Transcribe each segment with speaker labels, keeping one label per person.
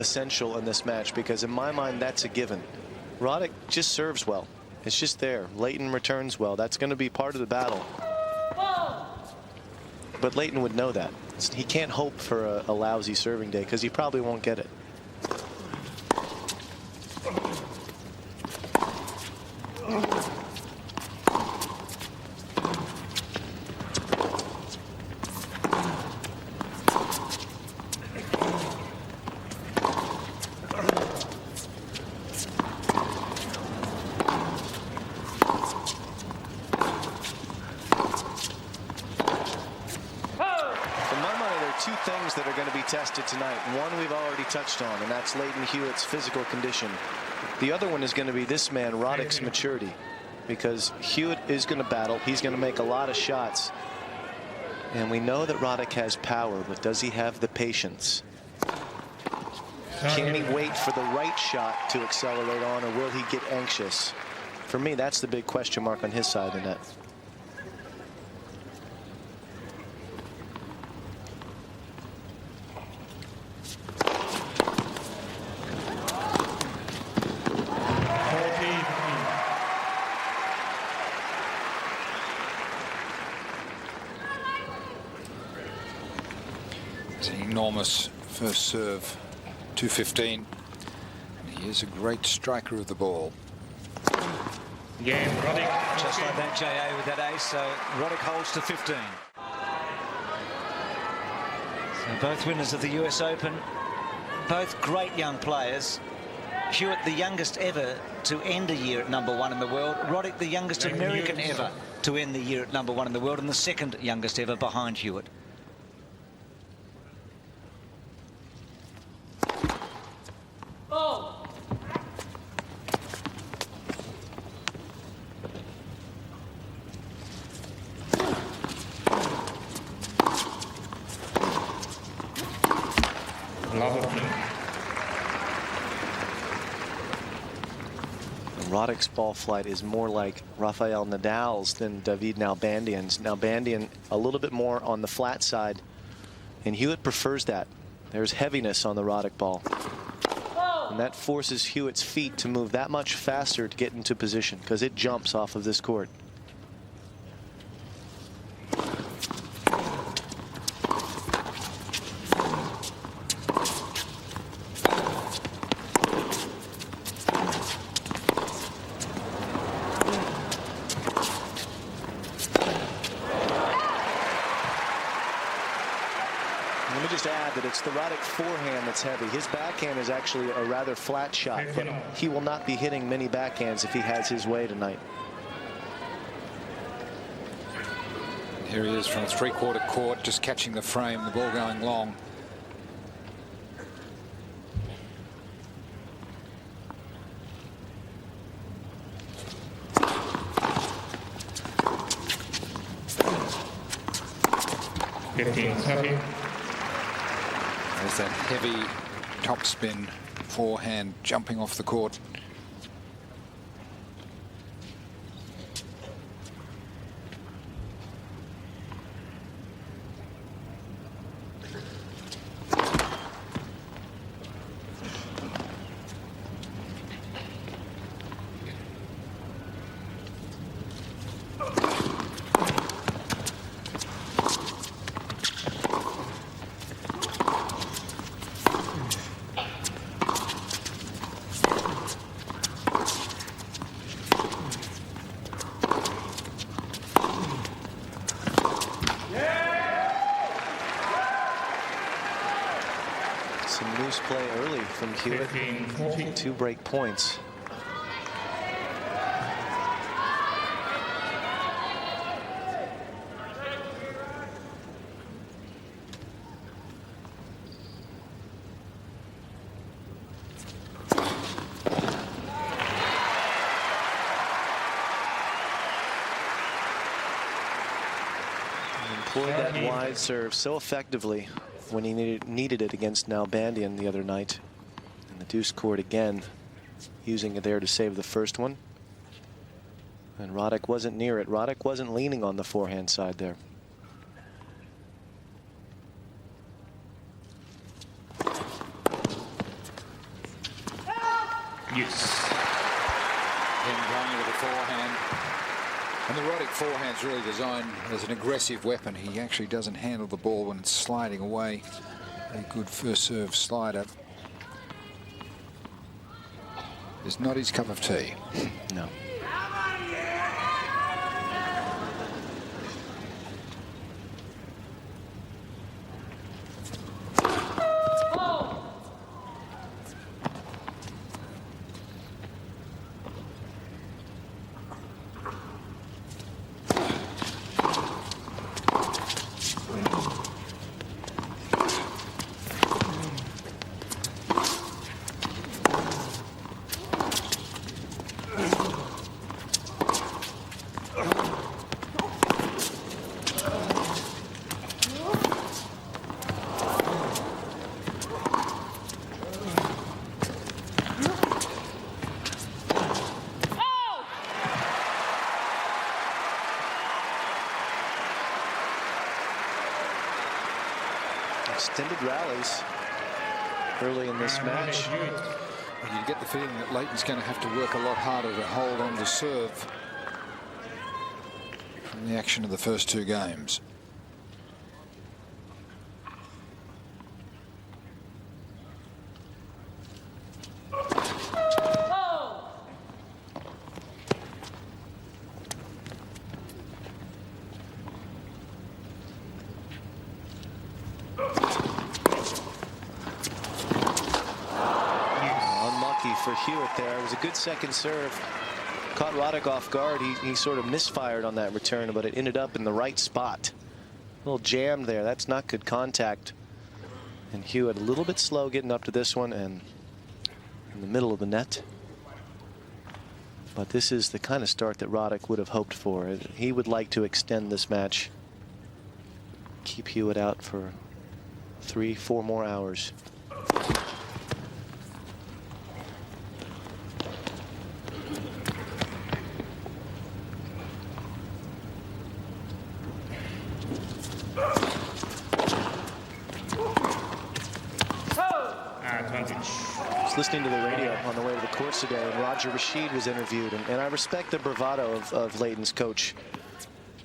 Speaker 1: essential in this match, because in my mind that's a given. Roddick just serves well. It's just there. Leighton returns well. That's going to be part of the battle. But Leighton would know that. He can't hope for a lousy serving day because he probably won't get it. Two things that are going to be tested tonight. One we've already touched on, and that's Leighton Hewitt's physical condition. The other one is going to be this man, Roddick's maturity, because Hewitt is going to battle. He's going to make a lot of shots. And we know that Roddick has power, but does he have the patience? Can he wait for the right shot to accelerate on, or will he get anxious? For me, that's the big question mark on his side of the net.
Speaker 2: It's an enormous first serve, 215. And he is a great striker of the ball.
Speaker 3: Game, Roddick. Just like that, J.A. with that ace, so Roddick holds to 15. So both winners of the US Open, both great young players. Hewitt, the youngest ever to end a year at #1 in the world. Roddick, the youngest American ever to end the year at #1 in the world, and the second youngest ever behind Hewitt.
Speaker 1: Roddick's ball flight is more like Rafael Nadal's than David Nalbandian's. Nalbandian a little bit more on the flat side, and Hewitt prefers that. There's heaviness on the Roddick ball, and that forces Hewitt's feet to move that much faster to get into position because it jumps off of this court. Let me just add that it's the Roddick forehand that's heavy. His backhand is actually a rather flat shot, but he will not be hitting many backhands if he has his way tonight.
Speaker 2: Here he is from three-quarter court, just catching the frame, the ball going long. There's that heavy topspin forehand jumping off the court.
Speaker 1: Some loose play early from Hewitt. 2 break points. Employed that wide serve so effectively when he needed it against Nalbandian the other night. And the deuce court again, using it there to save the first one. And Roddick wasn't near it. Roddick wasn't leaning on the forehand side there.
Speaker 4: Yes.
Speaker 2: Then going into the forehand. And the Roddick forehand's really designed as an aggressive weapon. He actually doesn't handle the ball when it's sliding away. A good first serve slider. It's not his cup of tea.
Speaker 1: No. Extended rallies early in this match.
Speaker 2: You get the feeling that Leighton's going to have to work a lot harder to hold on to serve from the action of the first two games.
Speaker 1: For Hewitt there. It was a good second serve. Caught Roddick off guard. He sort of misfired on that return, but it ended up in the right spot. A little jammed there. That's not good contact. And Hewitt a little bit slow getting up to this one and in the middle of the net. But this is the kind of start that Roddick would have hoped for. He would like to extend this match. Keep Hewitt out for 3-4 more hours. Listening to the radio on the way to the courts today, and Roger Rashid was interviewed, and I respect the bravado of Leighton's coach.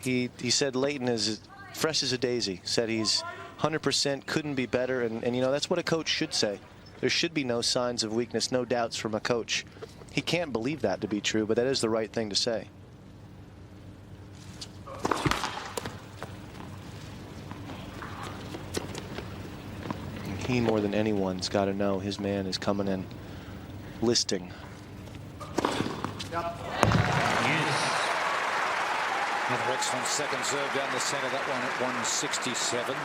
Speaker 1: He said Leighton is fresh as a daisy, said he's 100%, couldn't be better, and you know, that's what a coach should say. There should be no signs of weakness, no doubts from a coach. He can't believe that to be true, but that is the right thing to say. He, more than anyone's got to know his man is coming in listing.
Speaker 2: Another excellent second serve down the center, that one at 167.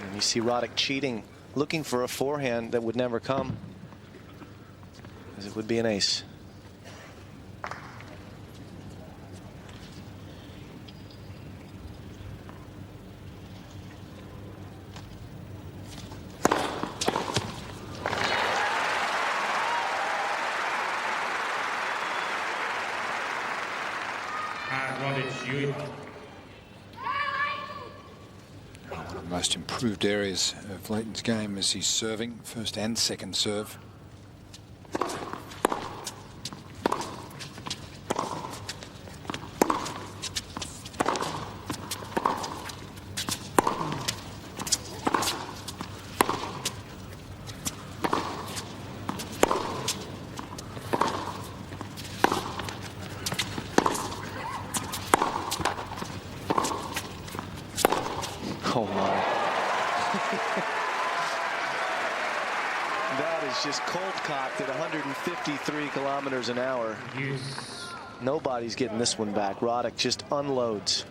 Speaker 1: And you see Roddick cheating, looking for a forehand that would never come, as it would be an ace.
Speaker 2: One of the most improved areas of Leighton's game is his serving, first and second serve.
Speaker 1: Oh my. That is just cold cocked at 153 kilometers an hour.
Speaker 4: Yes.
Speaker 1: Nobody's getting this one back. Roddick just unloads.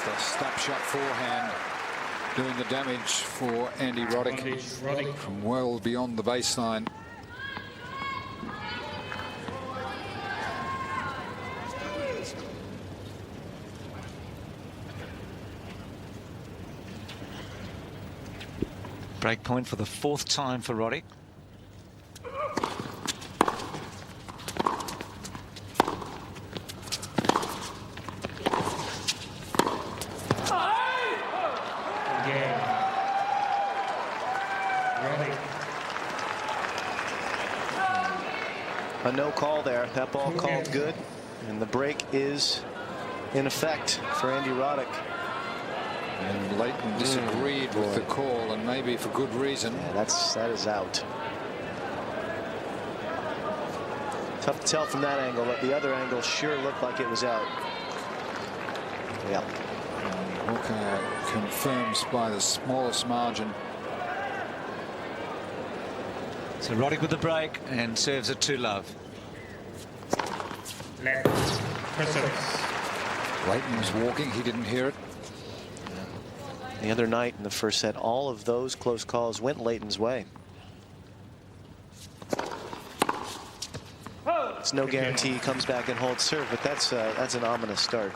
Speaker 2: the stop shot forehand doing the damage for Andy Roddick from well beyond the baseline.
Speaker 3: Break point for the 4th time for Roddick.
Speaker 1: A no call there. That ball called good, and the break is in effect for Andy Roddick.
Speaker 2: And Leighton disagreed with the call, and maybe for good reason.
Speaker 1: Yeah, that is out. Tough to tell from that angle, but the other angle sure looked like it was out. Yeah.
Speaker 2: Hawkeye confirms by the smallest margin.
Speaker 3: So Roddick with the break and serves it to Love.
Speaker 2: Leighton was walking. He didn't hear it.
Speaker 1: The other night in the first set, all of those close calls went Leighton's way. It's no guarantee he comes back and holds serve, but that's an ominous start.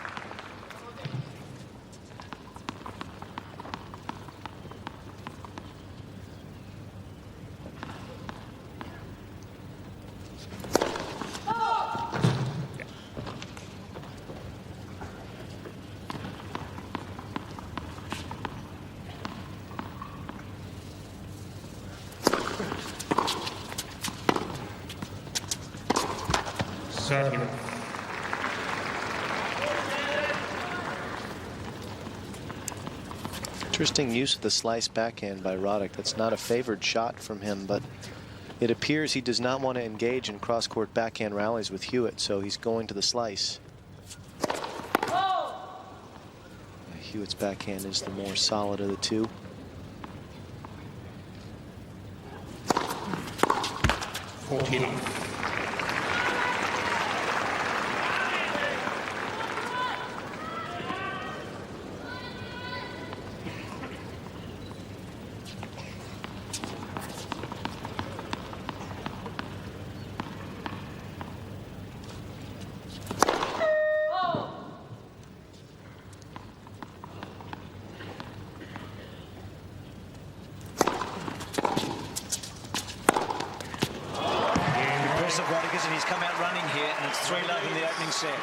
Speaker 1: Interesting use of the slice backhand by Roddick. That's not a favored shot from him, but it appears he does not want to engage in cross-court backhand rallies with Hewitt, so he's going to the slice. Hewitt's backhand is the more solid of the two.
Speaker 3: And he's come out running here, and it's 3-love in the opening set.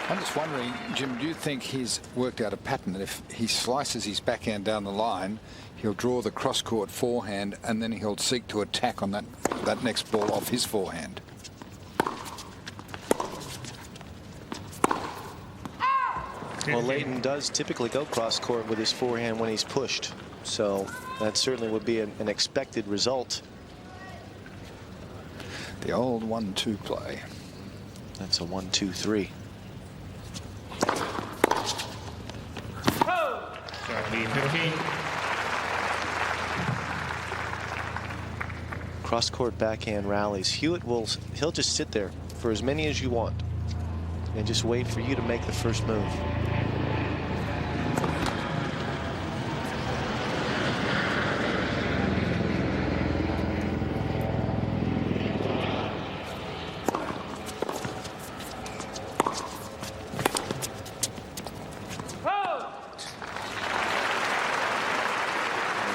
Speaker 2: I'm just wondering, Jim, do you think he's worked out a pattern that if he slices his backhand down the line, he'll draw the cross-court forehand, and then he'll seek to attack on that next ball off his forehand?
Speaker 1: Well, Leighton does typically go cross-court with his forehand when he's pushed, so that certainly would be an expected result.
Speaker 2: The old 1-2 play.
Speaker 1: That's a 1-2-3. Cross-court backhand rallies. He'll just sit there for as many as you want and just wait for you to make the first move.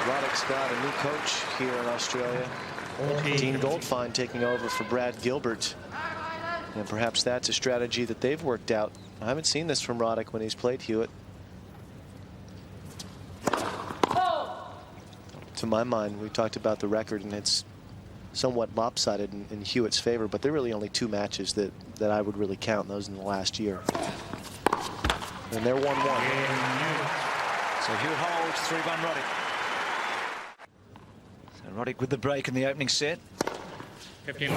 Speaker 1: Roddick's got a new coach here in Australia. Dean Goldfine taking over for Brad Gilbert. And perhaps that's a strategy that they've worked out. I haven't seen this from Roddick when he's played Hewitt. To my mind, we talked about the record, and it's somewhat lopsided in Hewitt's favor, but there are really only 2 matches that I would really count, those in the last year. And they're 1-1.
Speaker 3: So Hewitt holds 3-1 Roddick. So Roddick with the break in the opening set.
Speaker 4: 15.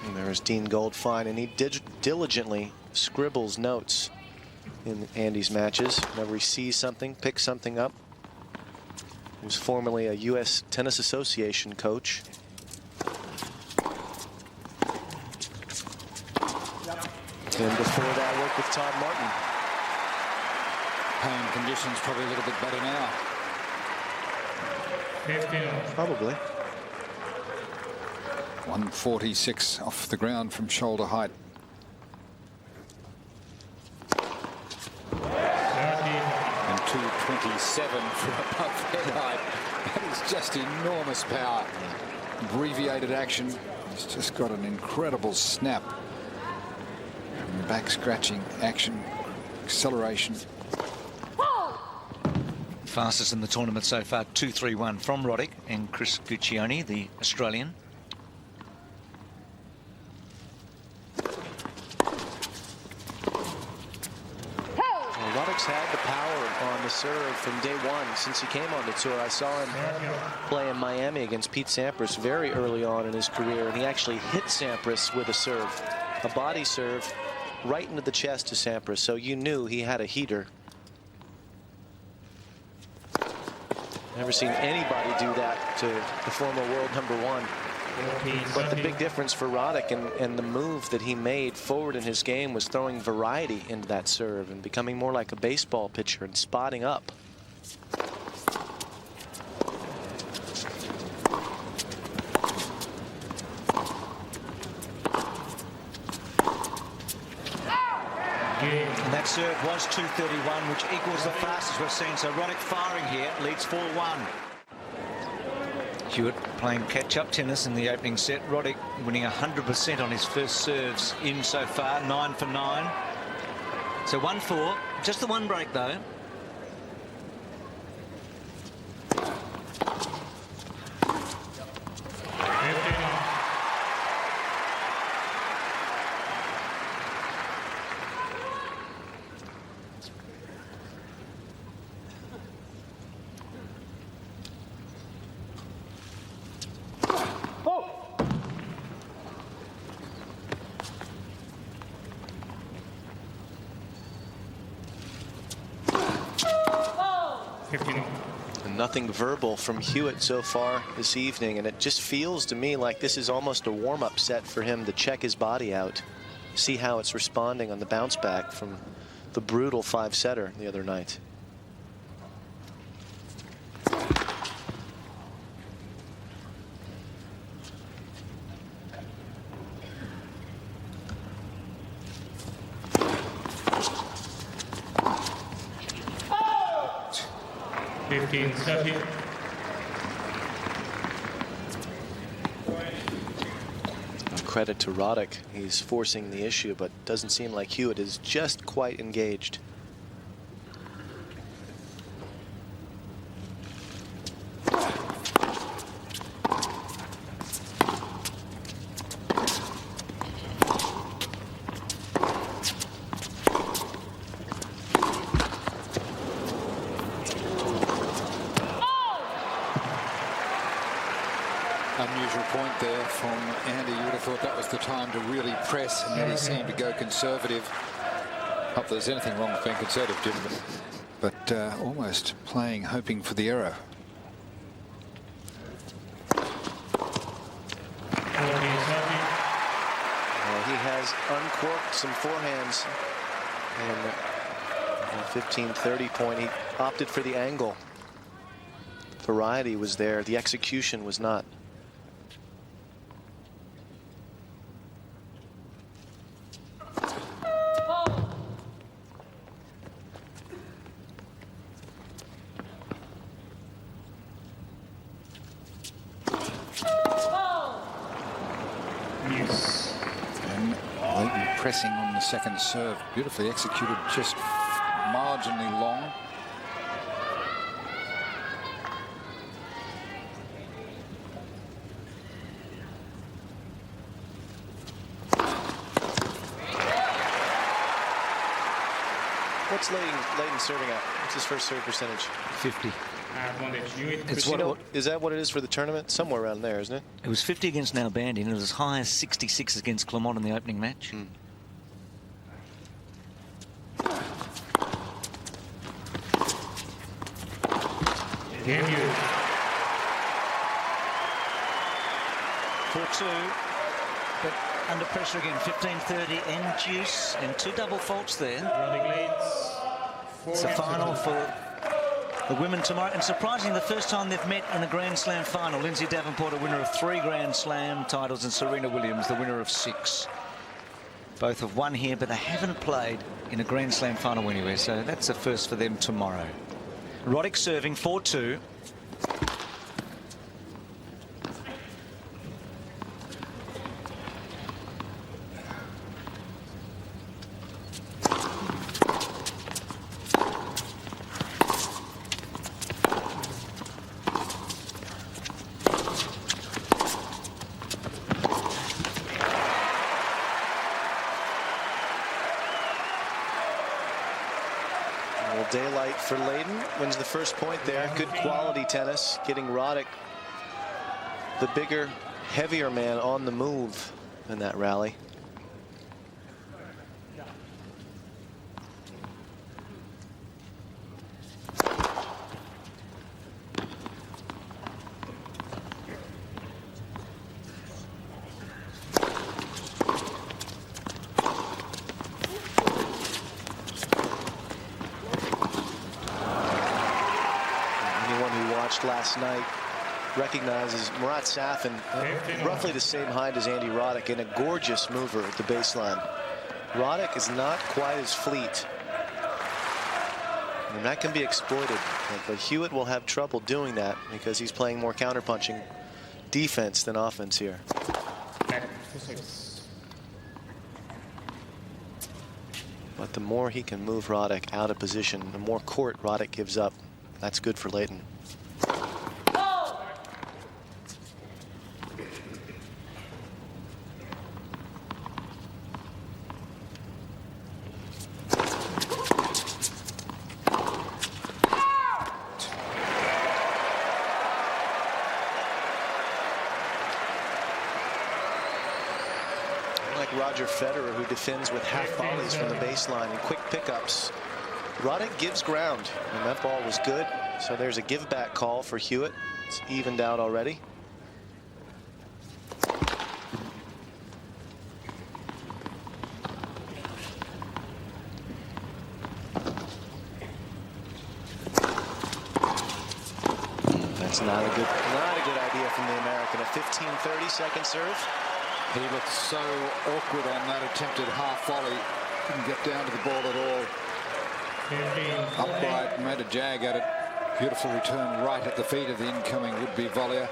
Speaker 1: And there's Dean Goldfine, and he diligently scribbles notes in Andy's matches. Whenever he sees something, picks something up. He was formerly a U.S. Tennis Association coach. And before that, worked with Todd Martin.
Speaker 2: Paying conditions probably a little bit better now.
Speaker 4: 15.
Speaker 1: Probably.
Speaker 2: 146 off the ground from shoulder height.
Speaker 4: 30.
Speaker 2: And 227 from above head height. That is just enormous power. Abbreviated action. He's just got an incredible snap. And back scratching action, acceleration.
Speaker 3: Fastest in the tournament so far, 2-3-1 from Roddick and Chris Guccione, the Australian.
Speaker 1: Roddick's had the power on the serve from day one since he came on the tour. I saw him play in Miami against Pete Sampras very early on in his career, and he actually hit Sampras with a serve, a body serve, right into the chest to Sampras, so you knew he had a heater. Never seen anybody do that to the former world #1. But the big difference for Roddick and the move that he made forward in his game was throwing variety into that serve and becoming more like a baseball pitcher and spotting up.
Speaker 3: And that serve was 231, which equals the fastest we've seen. So Roddick firing here, leads 4-1. Hewitt playing catch-up tennis in the opening set. Roddick winning 100% on his first serves in so far, 9 for 9. So 1-4, just the one break though.
Speaker 1: Nothing verbal from Hewitt so far this evening, and it just feels to me like this is almost a warm-up set for him to check his body out, see how it's responding on the bounce back from the brutal 5-setter the other night. Credit to Roddick. He's forcing the issue, but doesn't seem like Hewitt is just quite engaged.
Speaker 2: Unusual point there from Andy. You would have thought that was the time to really press, and then he seemed to go conservative. Not that there's anything wrong with being conservative, Jim, but almost playing, hoping for the error.
Speaker 1: Well, he has uncorked some forehands, and the 15-30 point, he opted for the angle. Variety was there, the execution was not.
Speaker 2: Pressing on the second serve, beautifully executed, just marginally long.
Speaker 1: What's Leighton serving at? What's his first serve percentage?
Speaker 3: 50.
Speaker 1: It's is that what it is for the tournament? Somewhere around there, isn't it?
Speaker 3: It was 50 against Nalbandian, and it was as high as 66 against Clermont in the opening match.
Speaker 4: Game Hewitt.
Speaker 3: 4-2. But under pressure again, 15-30 and juice, and 2 double faults there.
Speaker 4: Roddick leads.
Speaker 3: It's the final for the women tomorrow, and surprisingly, the first time they've met in a Grand Slam final. Lindsay Davenport, a winner of 3 Grand Slam titles, and Serena Williams, the winner of 6. Both have won here, but they haven't played in a Grand Slam final anywhere, so that's a first for them tomorrow. Roddick serving 4-2.
Speaker 1: Daylight for Layden. Wins the first point there. Good quality tennis. Getting Roddick, the bigger, heavier man, on the move in that rally. Last night recognizes Murat Safin, roughly the same height as Andy Roddick, and a gorgeous mover at the baseline. Roddick is not quite as fleet, and that can be exploited, but Hewitt will have trouble doing that because he's playing more counterpunching defense than offense here. But the more he can move Roddick out of position, the more court Roddick gives up. That's good for Layden. Roger Federer, who defends with half volleys from the baseline and quick pickups. Roddick gives ground, and that ball was good. So there's a give back call for Hewitt. It's evened out already. That's not a good idea from the American. A 15-30 second serve.
Speaker 2: He looked so awkward on that attempted half volley. Couldn't get down to the ball at all. Upright, made a jag at it. Beautiful return right at the feet of the incoming would-be volleyer.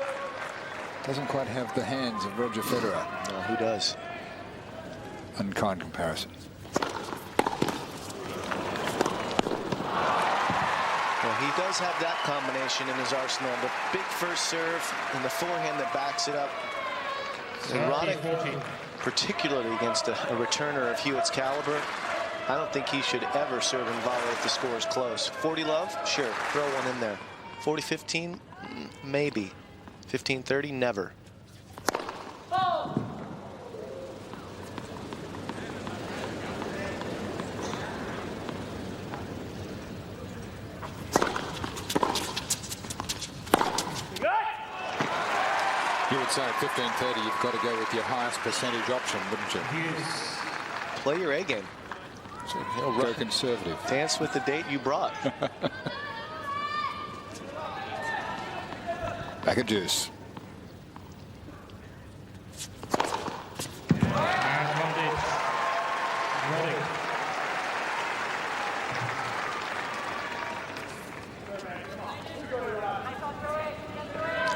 Speaker 2: Doesn't quite have the hands of Roger Federer.
Speaker 1: No, who does?
Speaker 2: Unkind comparison.
Speaker 1: Well, he does have that combination in his arsenal. The big first serve and the forehand that backs it up. And Roddick, particularly against a returner of Hewitt's caliber, I don't think he should ever serve and volley if the score is close. 40 love, sure, throw one in there. 40-15, maybe. 15-30, never.
Speaker 2: You would say at 15-30, you've got to go with your highest percentage option, wouldn't you?
Speaker 1: Play your A game.
Speaker 2: So go conservative.
Speaker 1: Dance with the date you brought.
Speaker 2: Back at juice.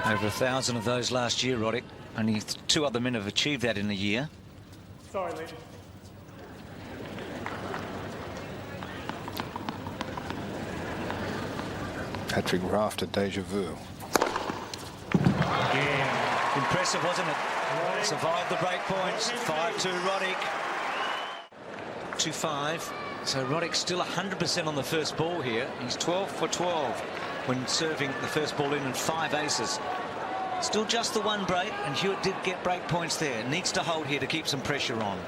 Speaker 3: Over 1,000 of those last year, Roddick. Only 2 other men have achieved that in a year.
Speaker 4: Sorry, lady.
Speaker 2: Patrick Raft at deja vu.
Speaker 4: Yeah.
Speaker 3: Impressive, wasn't it? Survived the break points. 5-2 Roddick. 2-5. So Roddick's still 100% on the first ball here. He's 12 for 12 when serving the first ball in and 5 aces. Still just the 1 break, and Hewitt did get break points there. Needs to hold here to keep some pressure on.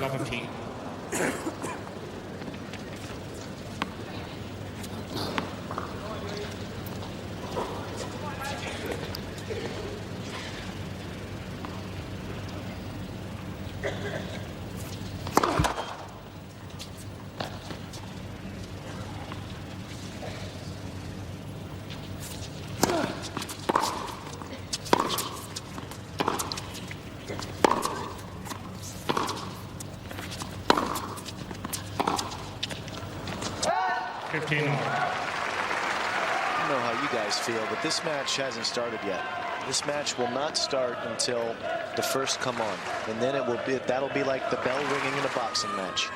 Speaker 4: Love 15. 15 all.
Speaker 1: I don't know how you guys feel, but this match hasn't started yet. This match will not start until the first come on, and then that'll be like the bell ringing in a boxing match.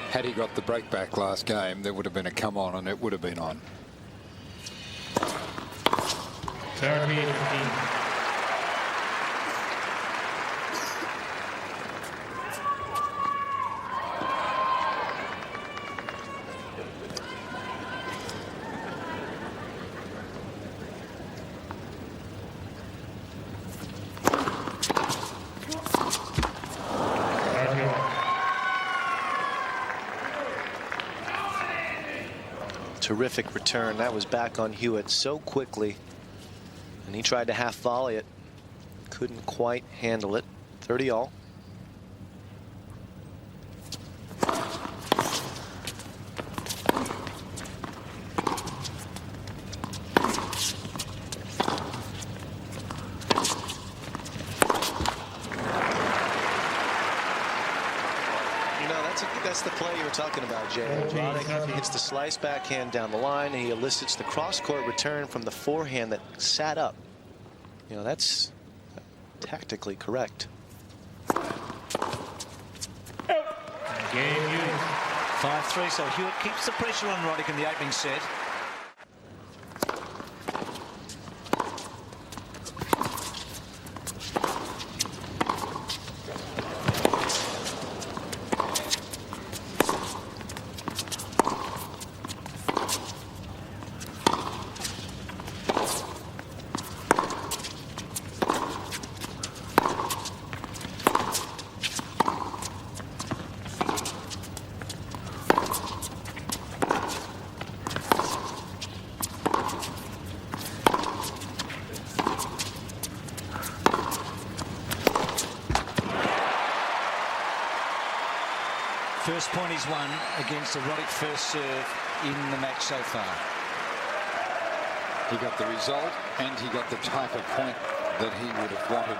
Speaker 2: Had he got the break back last game, there would have been a come on, and it would have been on.
Speaker 4: 30, 15.
Speaker 1: Terrific return. That was back on Hewitt so quickly, and he tried to half volley it. Couldn't quite handle it. 30 all. That's the play you were talking about, Jay. Roddick hits the slice backhand down the line, and he elicits the cross-court return from the forehand that sat up. You know, that's tactically correct.
Speaker 4: Game used.
Speaker 3: 5-3, so Hewitt keeps the pressure on Roddick in the opening set. First point he's won against the Roddick first serve in the match so far.
Speaker 2: He got the result, and he got the type of point that he would have wanted.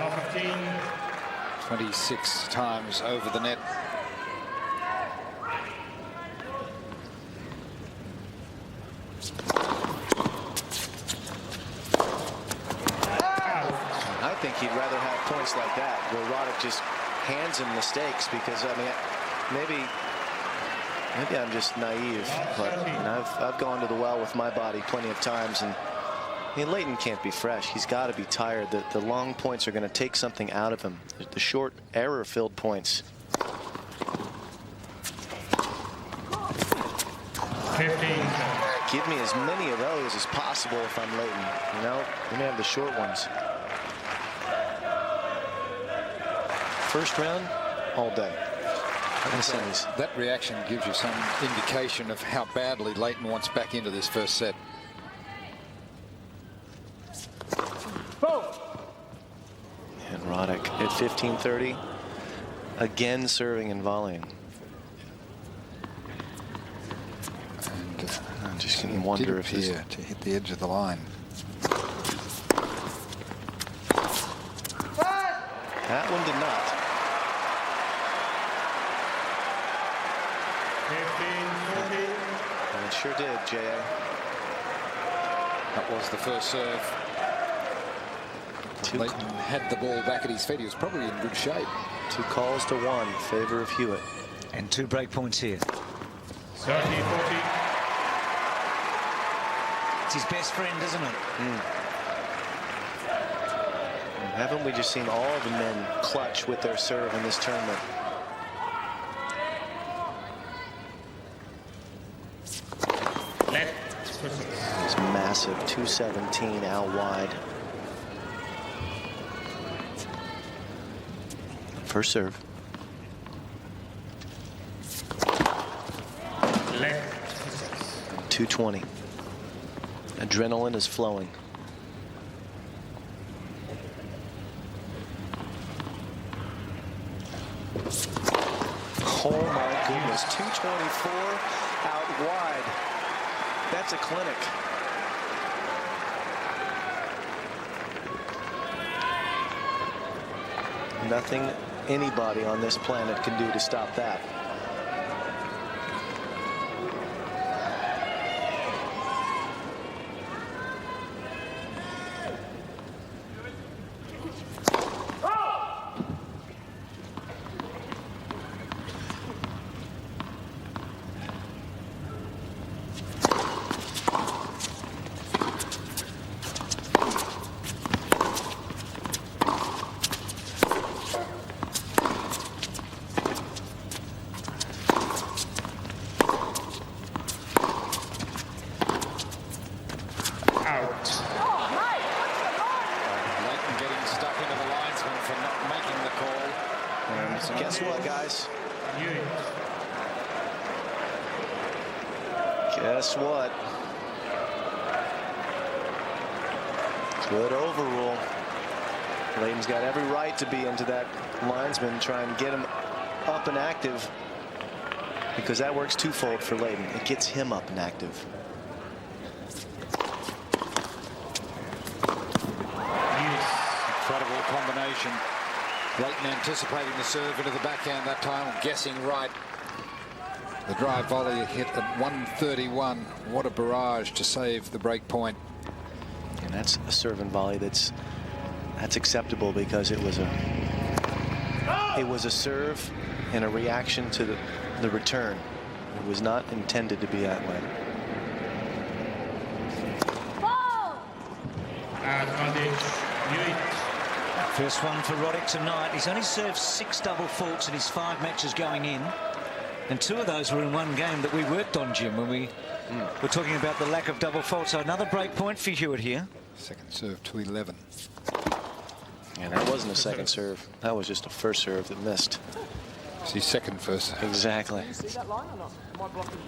Speaker 4: Love 15.
Speaker 2: 26 times over the net.
Speaker 1: I think he'd rather have points like that, where Roddick just hands him mistakes, because, I mean, maybe I'm just naive, but I mean, I've gone to the well with my body plenty of times, and I mean, Leighton can't be fresh. He's got to be tired. The long points are going to take something out of him. The short error-filled points.
Speaker 4: 15.
Speaker 1: Give me as many of those as possible if I'm Leighton. You know, let me have the short ones. First round, all day.
Speaker 2: That reaction gives you some indication of how badly Leighton wants back into this first set.
Speaker 1: And Roddick at 15-30, again serving and volleying.
Speaker 2: And
Speaker 1: I'm just going to wonder if he's
Speaker 2: to hit the edge of the line.
Speaker 1: That one did not.
Speaker 4: 15-40.
Speaker 1: And it sure did, J.A.
Speaker 2: That was the first serve. Leighton had the ball back at his feet. He was probably in good shape.
Speaker 1: 2 calls to 1 in favor of Hewitt.
Speaker 3: And 2 break points here.
Speaker 4: 30-40.
Speaker 3: It's his best friend, isn't it?
Speaker 1: Haven't we just seen all of the men clutch with their serve in this tournament? It's massive, 217 out wide. First serve. 220. Adrenaline is flowing. Oh my goodness, 224 out wide. That's a clinic. Nothing anybody on this planet can do to stop that. Guess what, guys? Guess what? Good overrule. Layton's got every right to be into that linesman, trying to get him up and active, because that works twofold for Layton. It gets him up and active.
Speaker 2: Incredible combination. Layton anticipating the serve into the backhand that time, guessing right. The drive volley hit at 131. What a barrage to save the break point.
Speaker 1: And that's a serve and volley that's acceptable, because it was a serve and a reaction to the return. It was not intended to be that way.
Speaker 3: First one for Roddick tonight. He's only served 6 double faults in his 5 matches going in, and 2 of those were in one game that we worked on, Jim, when we were talking about the lack of double faults. So another break point for Hewitt here.
Speaker 2: Second serve to 11.
Speaker 1: And that wasn't a second serve. That was just a first serve that missed.
Speaker 2: It's his second first serve.
Speaker 1: Exactly.
Speaker 5: Can you see that line or not? Am I blocking?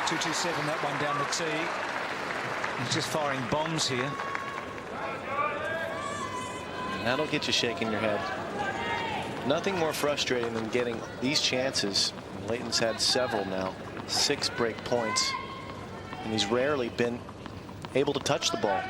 Speaker 3: 227, that one down the tee. He's just firing bombs here.
Speaker 1: And that'll get you shaking your head. Nothing more frustrating than getting these chances. Layton's had several now, 6 break points, and he's rarely been able to touch the ball.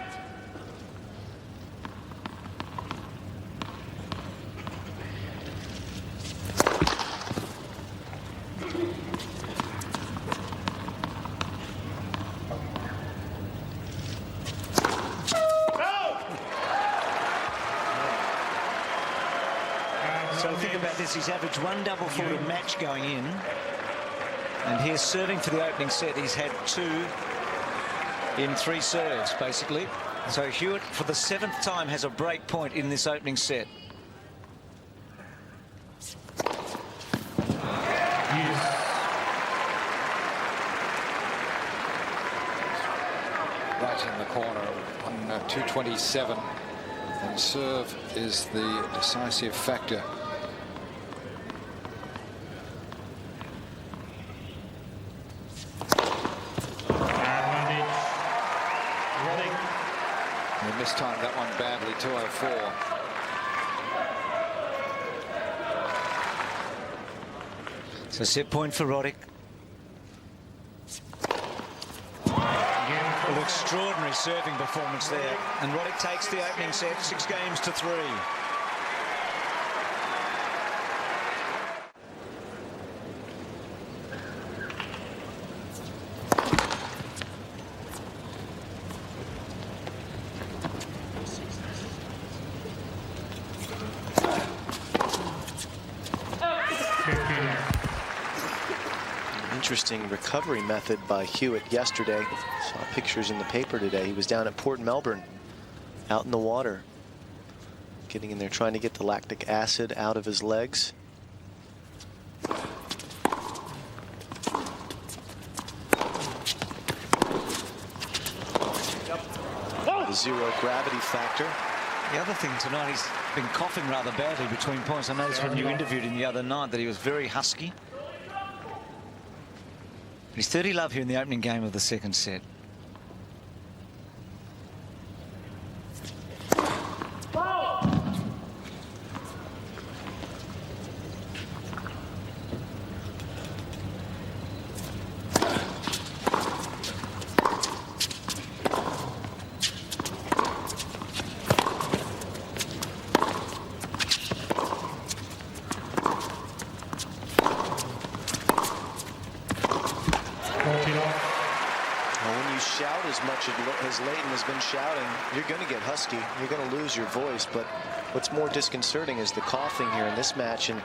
Speaker 3: So think about this, he's averaged 1 double fault a match going in, and here's serving for the opening set. He's had 2 in 3 serves, basically. So Hewitt, for the 7th time, has a break point in this opening set.
Speaker 2: Right in the corner on 227, and serve is the decisive factor. They mistimed that one badly, 204.
Speaker 3: So set point for Roddick. An extraordinary serving performance there, and Roddick takes the opening set 6 games to 3.
Speaker 1: Interesting recovery method by Hewitt yesterday. Saw pictures in the paper today. He was down at Port Melbourne, out in the water, getting in there trying to get the lactic acid out of his legs. The 0 gravity factor.
Speaker 3: The other thing tonight, he's been coughing rather badly between points. I noticed when you interviewed him the other night that he was very husky. He's 30 love here in the opening game of the second set.
Speaker 1: As Leighton has been shouting, you're going to get husky, you're going to lose your voice, but what's more disconcerting is the coughing here in this match, and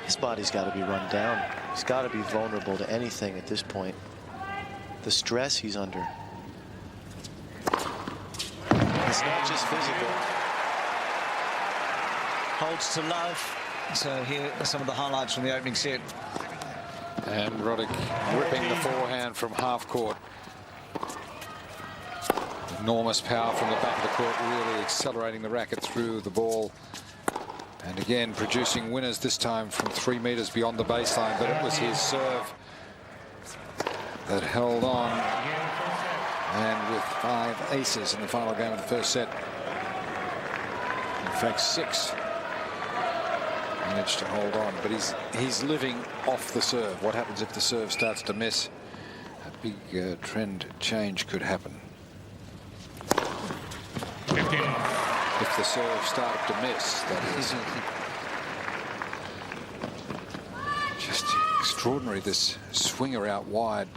Speaker 1: his body's got to be run down. He's got to be vulnerable to anything at this point. The stress he's under. It's not just physical.
Speaker 3: Holds to love. So here are some of the highlights from the opening set.
Speaker 2: And Roddick ripping the forehand from half court. Enormous power from the back of the court, really accelerating the racket through the ball. And again, producing winners, this time from 3 meters beyond the baseline. But it was his serve that held on. And with 5 aces in the final game of the first set, in fact 6, managed to hold on. But he's living off the serve. What happens if the serve starts to miss? A big trend change could happen. If the serve started to miss, that is. Just extraordinary, this swinger out wide.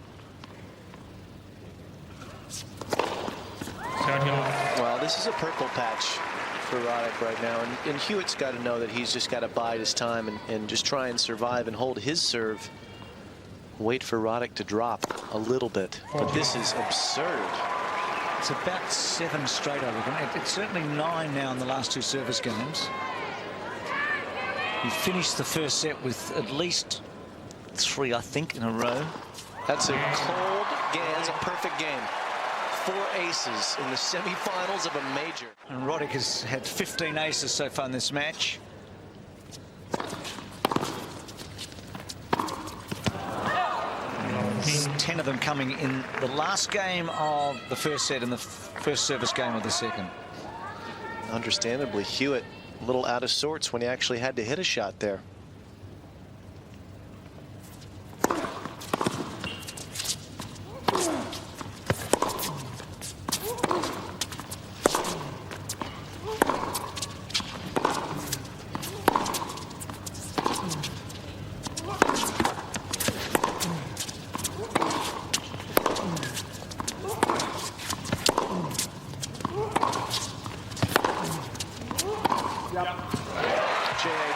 Speaker 1: Well, this is a purple patch for Roddick right now, and Hewitt's got to know that he's just got to bide his time and just try and survive and hold his serve. Wait for Roddick to drop a little bit, but this is absurd.
Speaker 3: It's about 7 straight, I reckon. It's certainly 9 now in the last 2 service games. He finished the first set with at least 3, I think, in a row.
Speaker 1: That's a cold game. That's a perfect game. 4 aces in the semifinals of a major.
Speaker 3: And Roddick has had 15 aces so far in this match. There's 10 of them coming in the last game of the first set and the first service game of the second.
Speaker 1: Understandably, Hewitt a little out of sorts when he actually had to hit a shot there.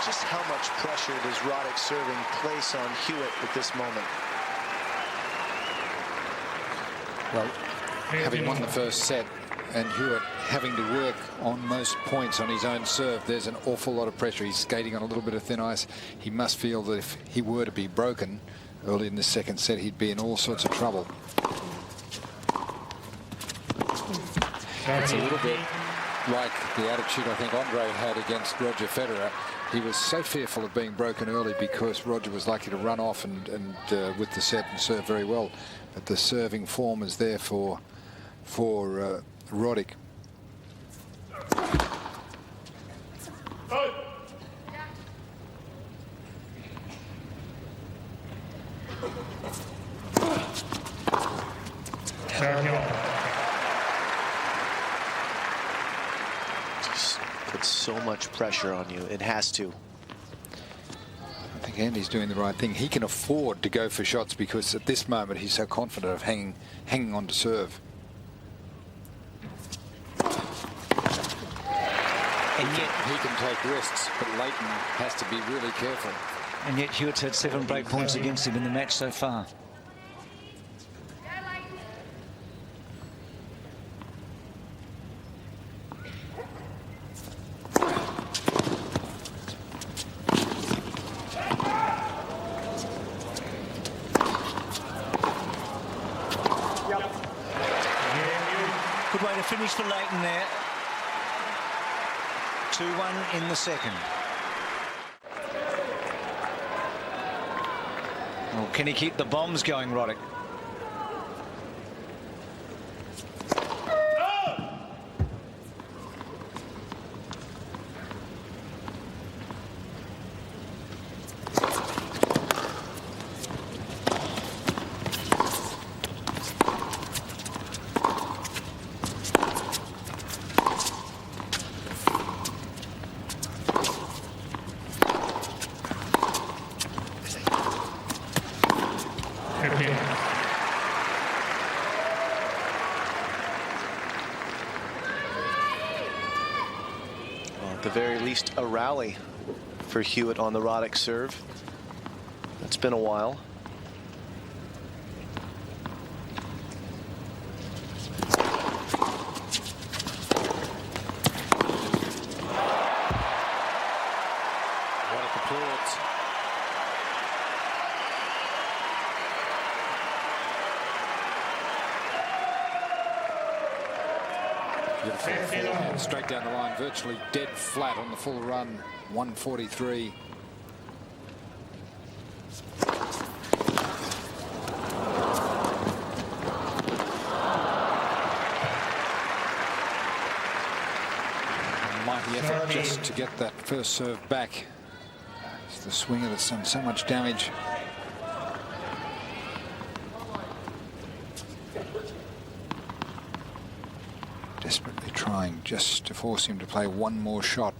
Speaker 1: Just how much pressure does Roddick serving place on Hewitt at this moment?
Speaker 2: Well, having won the first set and Hewitt having to work on most points on his own serve, there's an awful lot of pressure. He's skating on a little bit of thin ice. He must feel that if he were to be broken early in the second set, he'd be in all sorts of trouble. It's a little bit like the attitude I think Andre had against Roger Federer. He was so fearful of being broken early because Roger was likely to run off and with the set and serve very well. But the serving form is there for Roddick.
Speaker 1: Puts so much pressure on you. It has to.
Speaker 2: I think Andy's doing the right thing. He can afford to go for shots because at this moment he's so confident of hanging on to serve.
Speaker 3: And yet
Speaker 2: he can take risks, but Leighton has to be really careful.
Speaker 3: And yet Hewitt's had 7 break points against him in the match so far. Good way to finish for Leighton there. 2-1 in the second. Oh, can he keep the bombs going, Roddick?
Speaker 1: At the very least, a rally for Hewitt on the Roddick serve. It's been a while.
Speaker 2: Roddick applauds. Beautiful forehand, straight down the line, virtually dead flat on the full run. 143. Mighty effort just to get that first serve back. It's the swinger that's done so much damage. Desperately trying just to force him to play one more shot.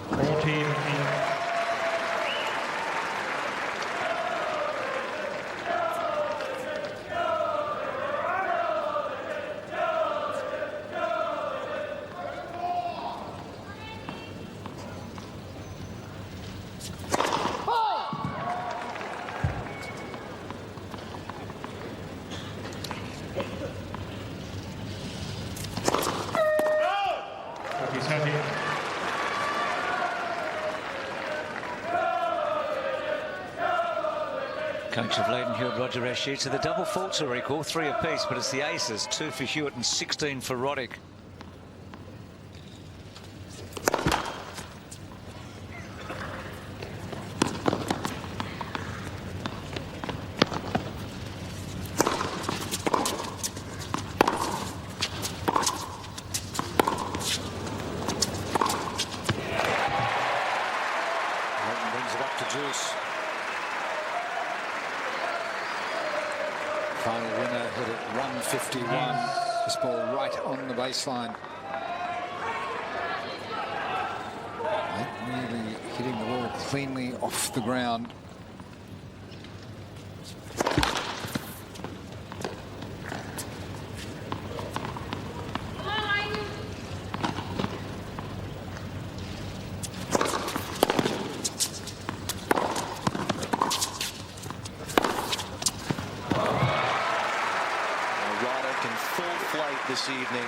Speaker 4: 14.
Speaker 3: Coach of Leighton Hewitt, Roger Rashid. So the double faults are equal, 3 apiece, but it's the aces, 2 for Hewitt and 16 for Roddick.
Speaker 2: Brings it up to juice. Final winner hit at 151. This ball right on the baseline. Really hitting the ball cleanly off the ground.
Speaker 1: This evening,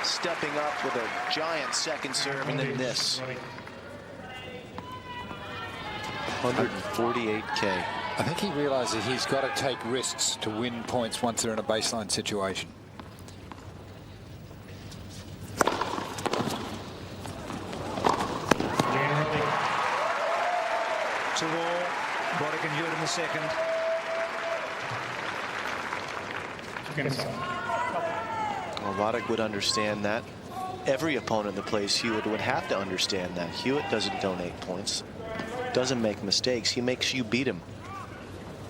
Speaker 1: stepping up with a giant second serve, and then this 148K.
Speaker 2: I think he realizes he's got to take risks to win points once they're in a baseline situation.
Speaker 3: Two all, Roddick and Hewitt in the second.
Speaker 1: Well, Roddick would understand that. Every opponent that plays Hewitt would have to understand that. Hewitt doesn't donate points, doesn't make mistakes. He makes you beat him.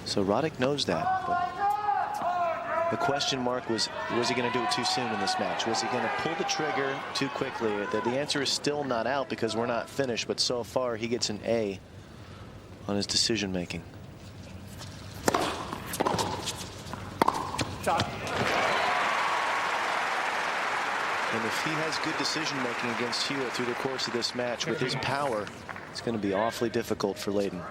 Speaker 1: So Roddick knows that. But the question mark was he going to do it too soon in this match? Was he going to pull the trigger too quickly? The answer is still not out because we're not finished. But so far, he gets an A on his decision making.
Speaker 5: Shot.
Speaker 1: And if he has good decision-making against Hewitt through the course of this match with his power, it's going to be awfully difficult for Leighton.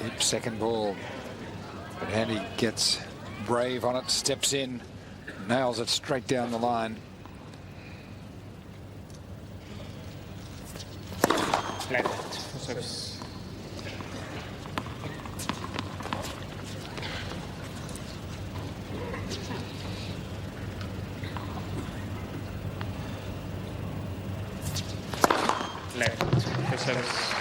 Speaker 2: Deep second ball. But Andy gets brave on it, steps in, nails it straight down the line.
Speaker 4: Left for service. Left for service.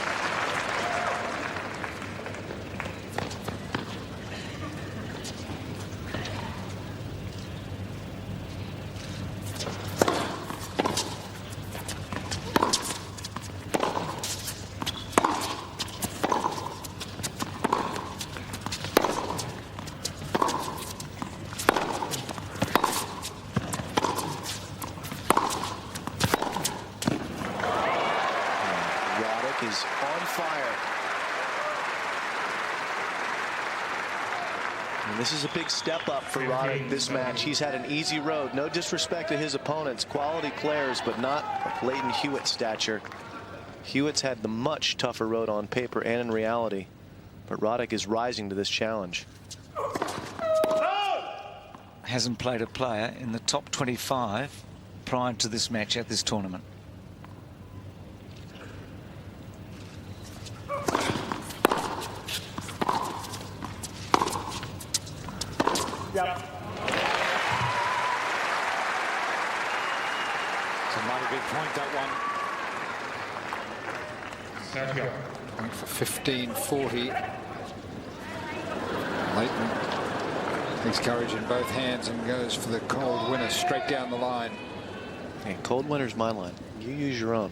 Speaker 1: Is on fire. And this is a big step up for Roddick this match. He's had an easy road. No disrespect to his opponents. Quality players, but not of Leighton Hewitt's stature. Hewitt's had the much tougher road on paper and in reality. But Roddick is rising to this challenge.
Speaker 3: Hasn't played a player in the top 25 prior to this match at this tournament.
Speaker 4: Yep.
Speaker 2: It's a mighty big point, that one.
Speaker 4: Sergio.
Speaker 2: Point for 15-40. Leighton takes courage in both hands and goes for the cold winner straight down the line.
Speaker 1: Hey, cold winner's my line. You use your own.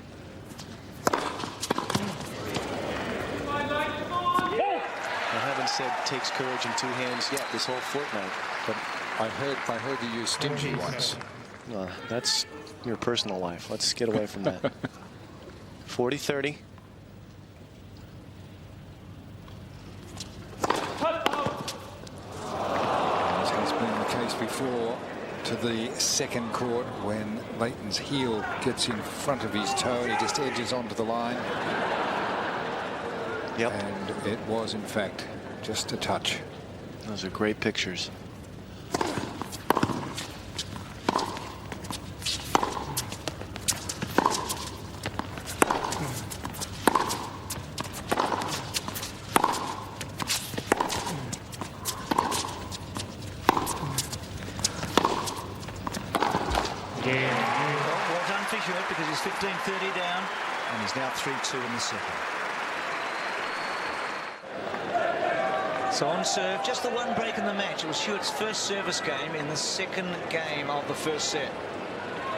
Speaker 1: I haven't said takes courage in two hands yet this whole fortnight.
Speaker 2: But I heard you use stingy once.
Speaker 1: That's your personal life. Let's get away from that. 40-30.
Speaker 2: As has been the case before to the second court when Leighton's heel gets in front of his toe and he just edges onto the line.
Speaker 1: Yep.
Speaker 2: And it was, in fact, just a touch.
Speaker 1: Those are great pictures.
Speaker 3: Well done for Hewitt because he's 15-30 down and he's now 3-2 in the second. So on serve, just the one break in the match. It was Hewitt's first service game in the second game of the first set.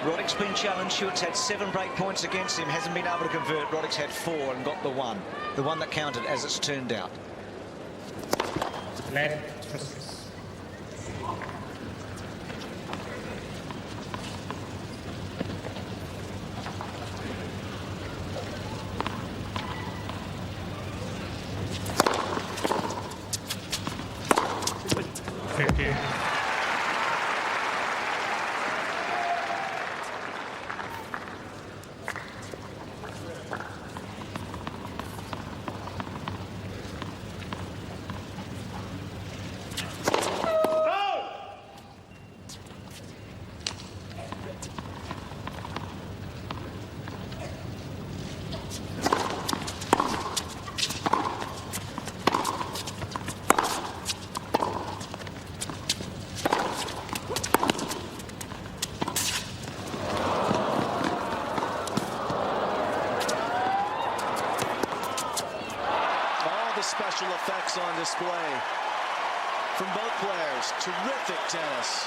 Speaker 3: Roddick's been challenged. Hewitt's had 7 break points against him, hasn't been able to convert. Roddick's had 4 and got the one that counted as it's turned out.
Speaker 4: Left for service.
Speaker 1: Special effects on display from both players. Terrific tennis.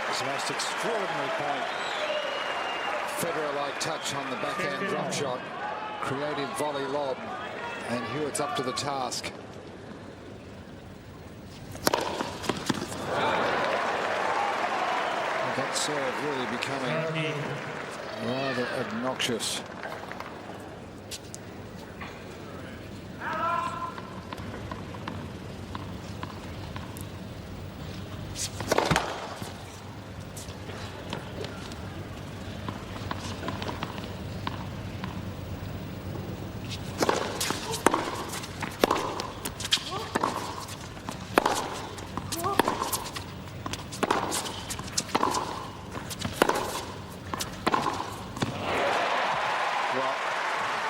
Speaker 2: It's the most extraordinary point. Federer-like touch on the backhand drop shot. Creative volley lob. And Hewitt's up to the task. That serve really becoming rather obnoxious.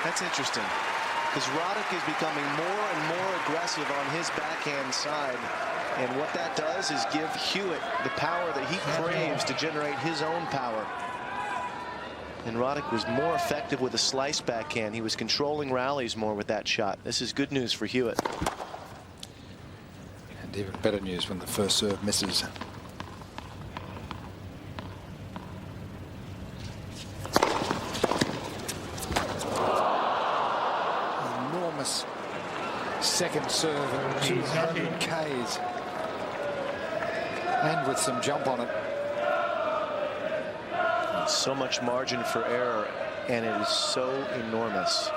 Speaker 1: That's interesting, because Roddick is becoming more and more aggressive on his backhand side. And what that does is give Hewitt the power that he craves to generate his own power. And Roddick was more effective with a slice backhand. He was controlling rallies more with that shot. This is good news for Hewitt.
Speaker 2: And even better news when the first serve misses. Enormous second serve at 200 Ks. And with some jump on it.
Speaker 1: So much margin for error, and it is so enormous.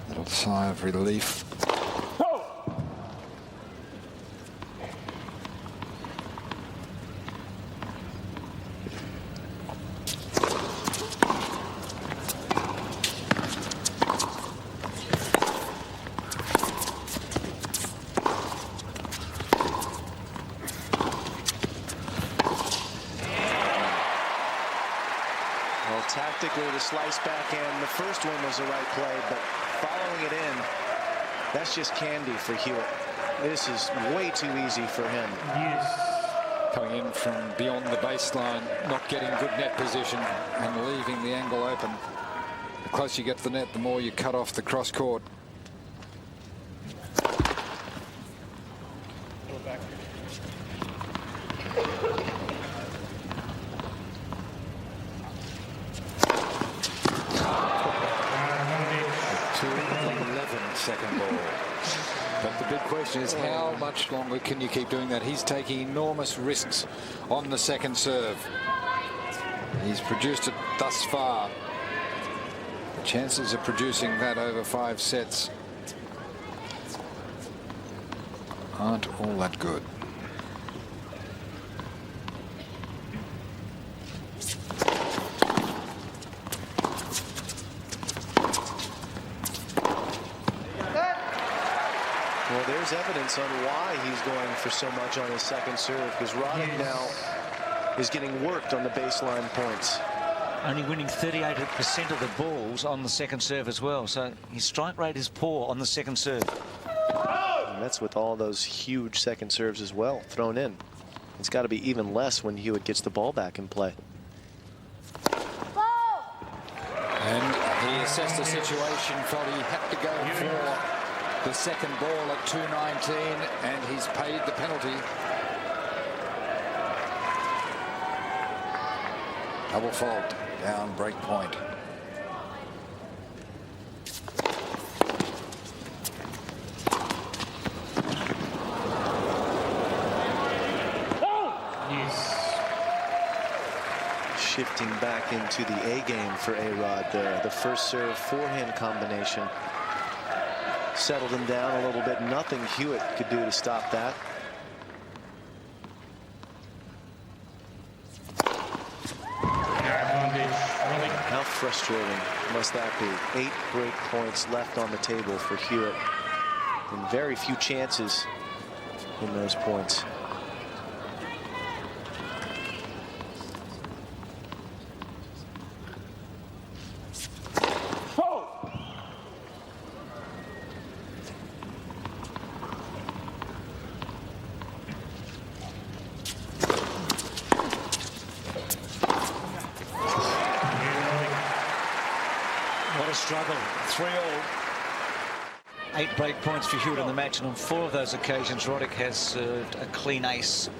Speaker 2: Little sigh of relief.
Speaker 1: Tactically, the slice backhand, the first one was the right play, but following it in, that's just candy for Hewitt. This is way too easy for him.
Speaker 2: Coming in from beyond the baseline, not getting good net position and leaving the angle open. The closer you get to the net, the more you cut off the cross court. Second ball. But the big question is, how much longer can you keep doing that? He's taking enormous risks on the second serve. He's produced it thus far. The chances of producing that over 5 sets aren't all that good.
Speaker 1: Well, there's evidence on why he's going for so much on his second serve, because Roddick now is getting worked on the baseline points.
Speaker 3: Only winning 38% of the balls on the second serve as well, so his strike rate is poor on the second serve.
Speaker 1: And that's with all those huge second serves as well thrown in. It's got to be even less when Hewitt gets the ball back in play.
Speaker 2: And he assessed the situation, felt he had to go for the second ball at 219, and he's paid the penalty. Double fault, down break point.
Speaker 1: Shifting back into the A game for A-Rod there. The first serve forehand combination settled him down a little bit. Nothing Hewitt could do to stop that. How frustrating must that be? 8 break points left on the table for Hewitt, and very few chances in those points.
Speaker 3: What a struggle. 3-all. 8 break points for Hewitt in the match, and on 4 of those occasions Roddick has served a clean ace.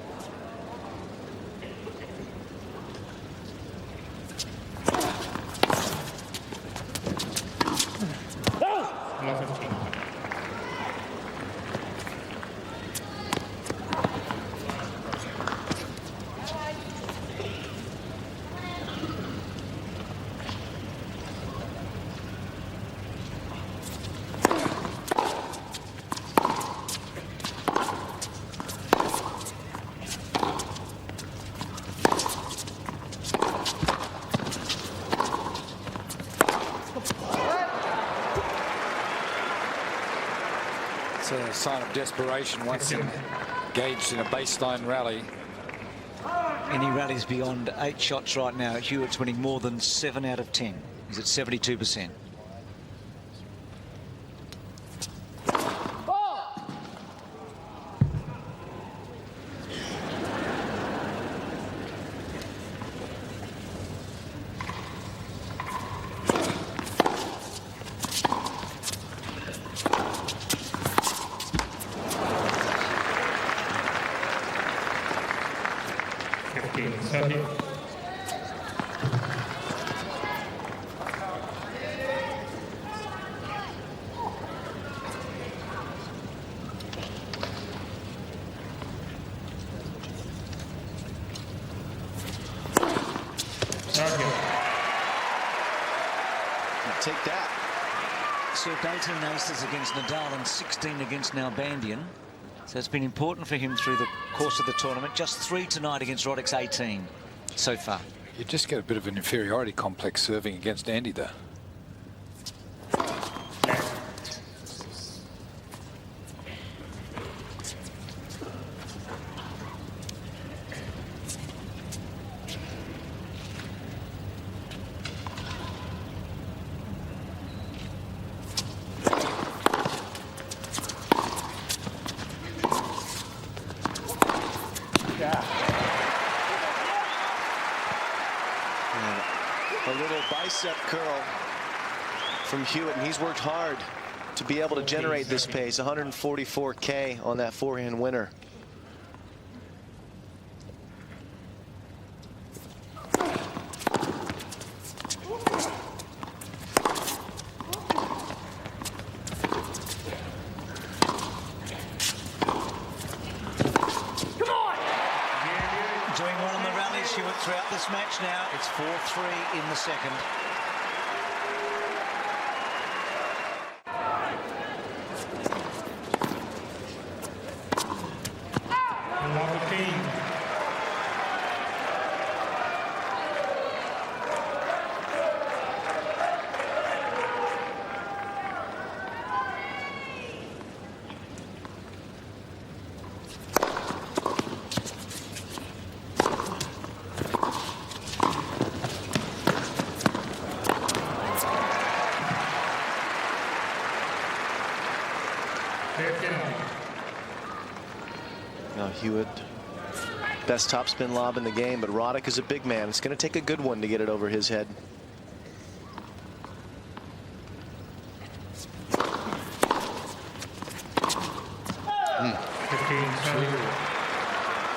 Speaker 2: It's a sign of desperation once engaged in a baseline rally.
Speaker 3: Any rallies beyond 8 shots right now, Hewitt's winning more than 7 out of 10. He's at 72%.
Speaker 1: Take that.
Speaker 3: Served 18 aces against Nadal and 16 against Nalbandian. So it's been important for him through the course of the tournament. Just 3 tonight against Roddick's 18 so far.
Speaker 2: You just get a bit of an inferiority complex serving against Andy, though.
Speaker 1: A little bicep curl from Hewitt, and he's worked hard to be able to generate this pace. 144K on that forehand winner.
Speaker 3: Doing well in the rallies, Hewitt, throughout this match now. It's 4-3 in the second.
Speaker 1: Now Hewitt, best topspin lob in the game, but Roddick is a big man. It's going to take a good one to get it over his head.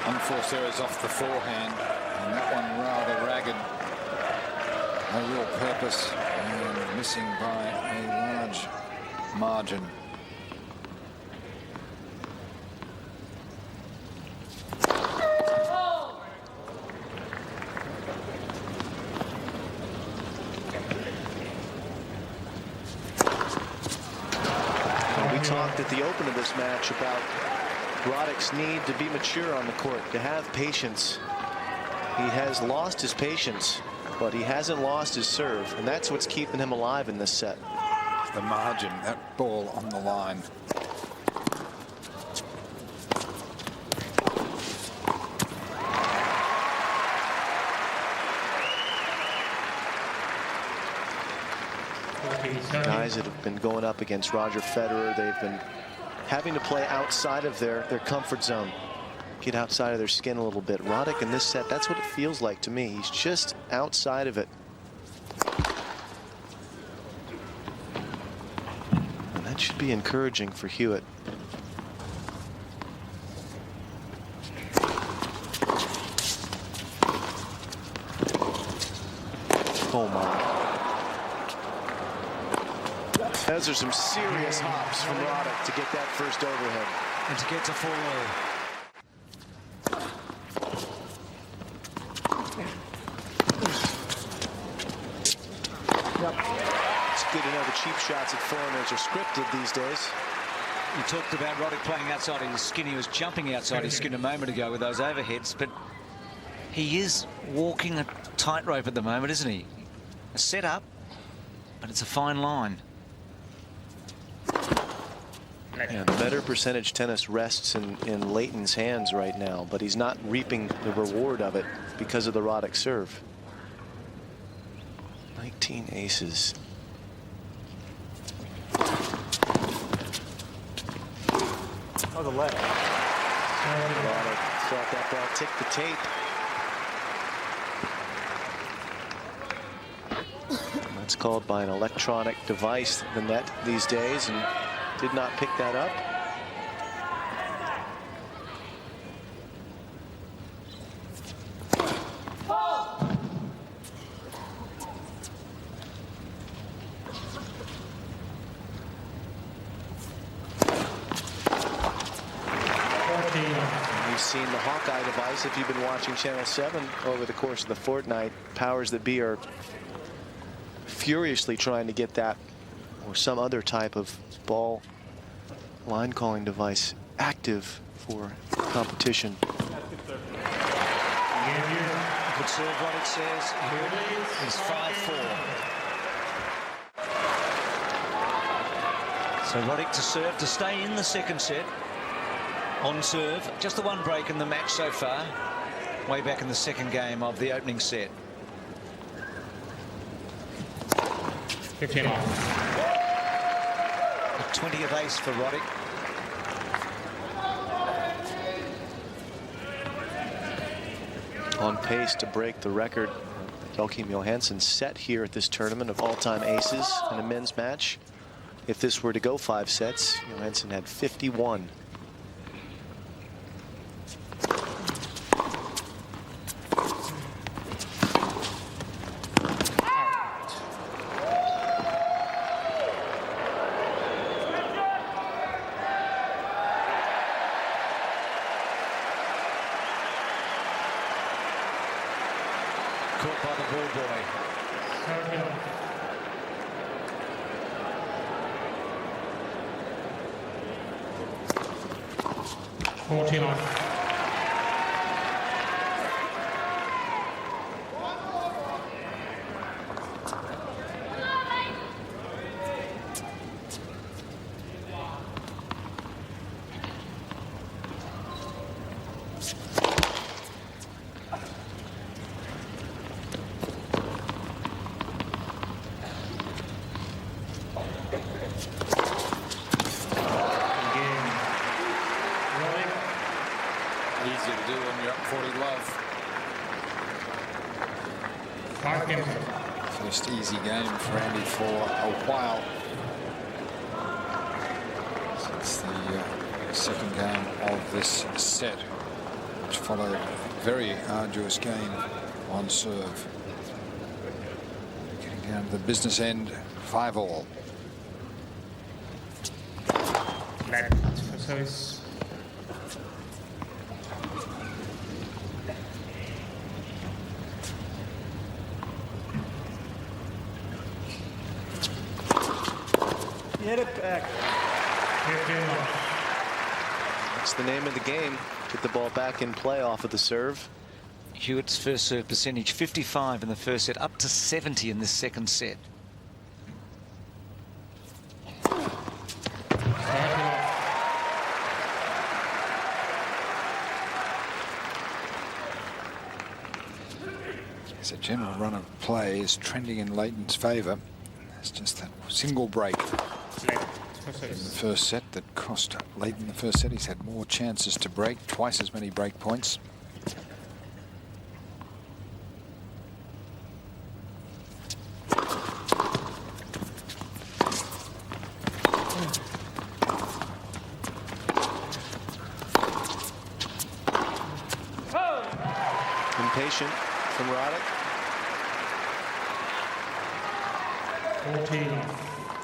Speaker 2: Unforced errors off the forehand, and that one rather ragged. No real purpose, and missing by a large margin.
Speaker 1: We talked at the open of this match about Roddick's need to be mature on the court, to have patience. He has lost his patience, but he hasn't lost his serve, and that's what's keeping him alive in this set.
Speaker 2: The margin, that ball on the line.
Speaker 1: Guys that have been going up against Roger Federer, they've been having to play outside of their comfort zone, get outside of their skin a little bit. Roddick in this set, that's what it feels like to me. He's just outside of it. And that should be encouraging for Hewitt. Oh my. Those are some serious hops from Roddick to get that first overhead.
Speaker 3: And to get to 4-0.
Speaker 1: It's good to know the cheap shots at foreigners are scripted these days.
Speaker 3: You talked about Roddick playing outside of his skin. He was jumping outside his skin a moment ago with those overheads, but he is walking a tightrope at the moment, isn't he? A setup, but it's a fine line.
Speaker 1: Yeah, the better percentage tennis rests in Leighton's hands right now, but he's not reaping the reward of it because of the Roddick serve. 19 aces.
Speaker 5: Oh, the left.
Speaker 1: Roddick thought that ball ticked the tape. That's called by an electronic device, the net these days, and did not pick that up. You've seen the Hawkeye device if you've been watching Channel 7 over the course of the fortnight. Powers that be are furiously trying to get that or some other type of ball line calling device active for competition.
Speaker 3: Good serve, Roddick says. Here is 5-4. So Roddick to serve to stay in the second set. On serve, just the one break in the match so far. Way back in the second game of the opening set.
Speaker 4: 15 off.
Speaker 3: A 20th ace for Roddick.
Speaker 1: On pace to break the record Joachim Johansson set here at this tournament of all-time aces in a men's match. If this were to go 5 sets, Johansson had 51.
Speaker 3: Caught by the ball boy.
Speaker 4: 14 off.
Speaker 2: Easier to do when you're up 40 love.
Speaker 4: 5 games.
Speaker 2: First easy game for Andy for a while. Since the second game of this set, which followed a very arduous game on serve. Getting down to the business end, 5-all.
Speaker 4: Left for service.
Speaker 5: Get it back.
Speaker 4: 15 off.
Speaker 1: That's the name of the game. Get the ball back in play off of the serve.
Speaker 3: Hewitt's first serve percentage 55 in the first set, up to 70 in this second set.
Speaker 2: As a general run of play is trending in Leighton's favour. It's just that single break in the first set that cost Leighton the first set. He's had more chances to break, twice as many break points.
Speaker 1: Impatient from Roddick.
Speaker 4: 14.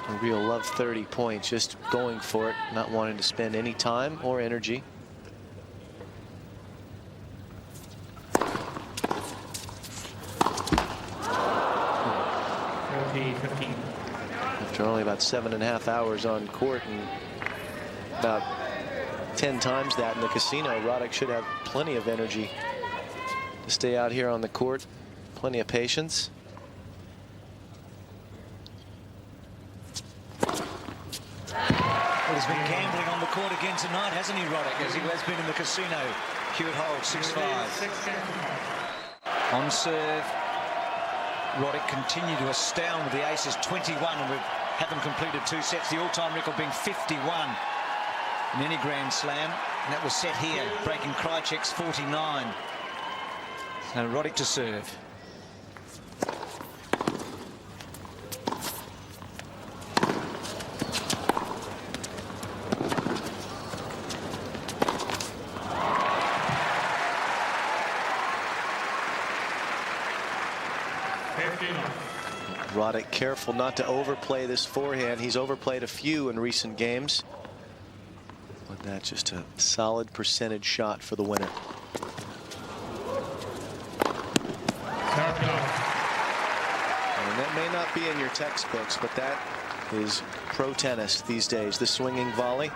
Speaker 1: A real love 30 points, just going for it, not wanting to spend any time or energy.
Speaker 4: 15.
Speaker 1: After only about 7.5 hours on court and about 10 times that in the casino, Roddick should have plenty of energy to stay out here on the court. Plenty of patience.
Speaker 3: Well, he's been gambling on the court again tonight, hasn't he, Roddick? As he has been in the casino. Hewitt holds 6-5. On serve, Roddick continued to astound with the aces, 21, and we haven't completed 2 sets. The all-time record being 51 in any Grand Slam. And that was set here, breaking Krajicek's 49. So Roddick to serve.
Speaker 1: Roddick careful not to overplay this forehand. He's overplayed a few in recent games. But that's just a solid percentage shot for the winner. And that may not be in your textbooks, but that is pro tennis these days, the swinging volley.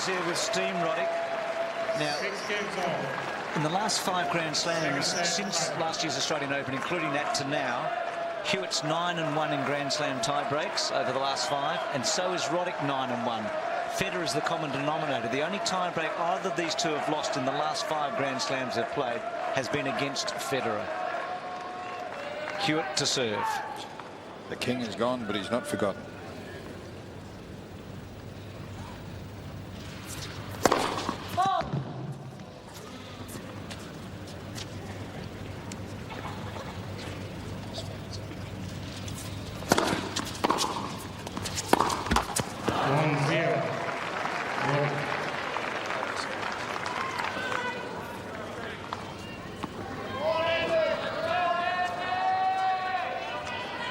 Speaker 3: Here with steam, Roddick. Now, in the last 5 Grand Slams since last year's Australian Open, including that to now, Hewitt's 9-1 in Grand Slam tie breaks over the last 5, and so is Roddick 9-1. Federer is the common denominator. The only tie break either of these two have lost in the last 5 Grand Slams they've played has been against Federer. Hewitt to serve.
Speaker 2: The king is gone, but he's not forgotten.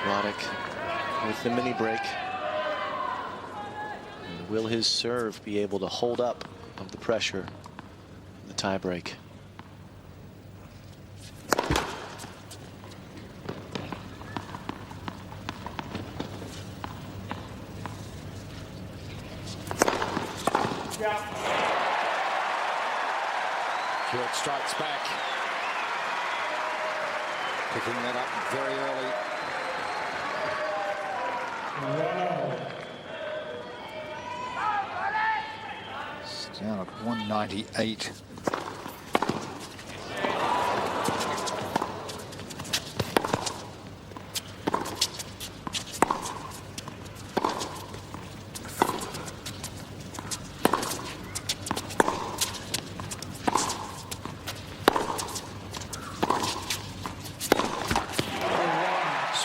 Speaker 1: Roddick with the mini break. And will his serve be able to hold up of the pressure in the tie break?
Speaker 2: Hewitt strikes back, picking that up very early. It's down at 198.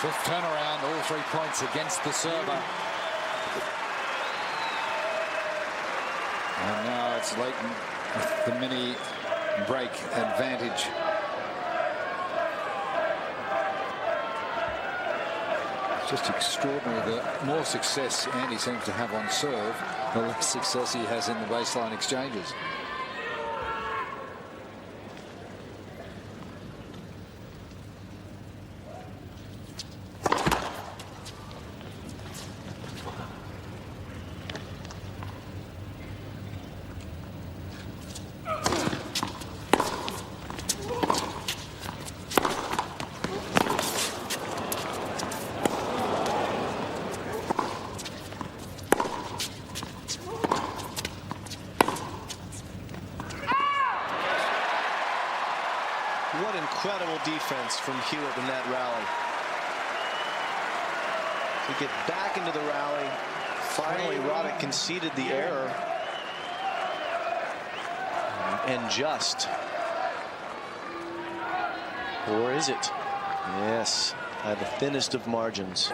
Speaker 2: Swift turnaround, all 3 points against the server. And now it's Leighton with the mini break advantage. It's just extraordinary. The more success Andy seems to have on serve, the less success he has in the baseline exchanges.
Speaker 1: What incredible defense from Hewitt in that rally. To get back into the rally. Finally, Roddick conceded the error. And just. Or is it? Yes, by the thinnest of margins.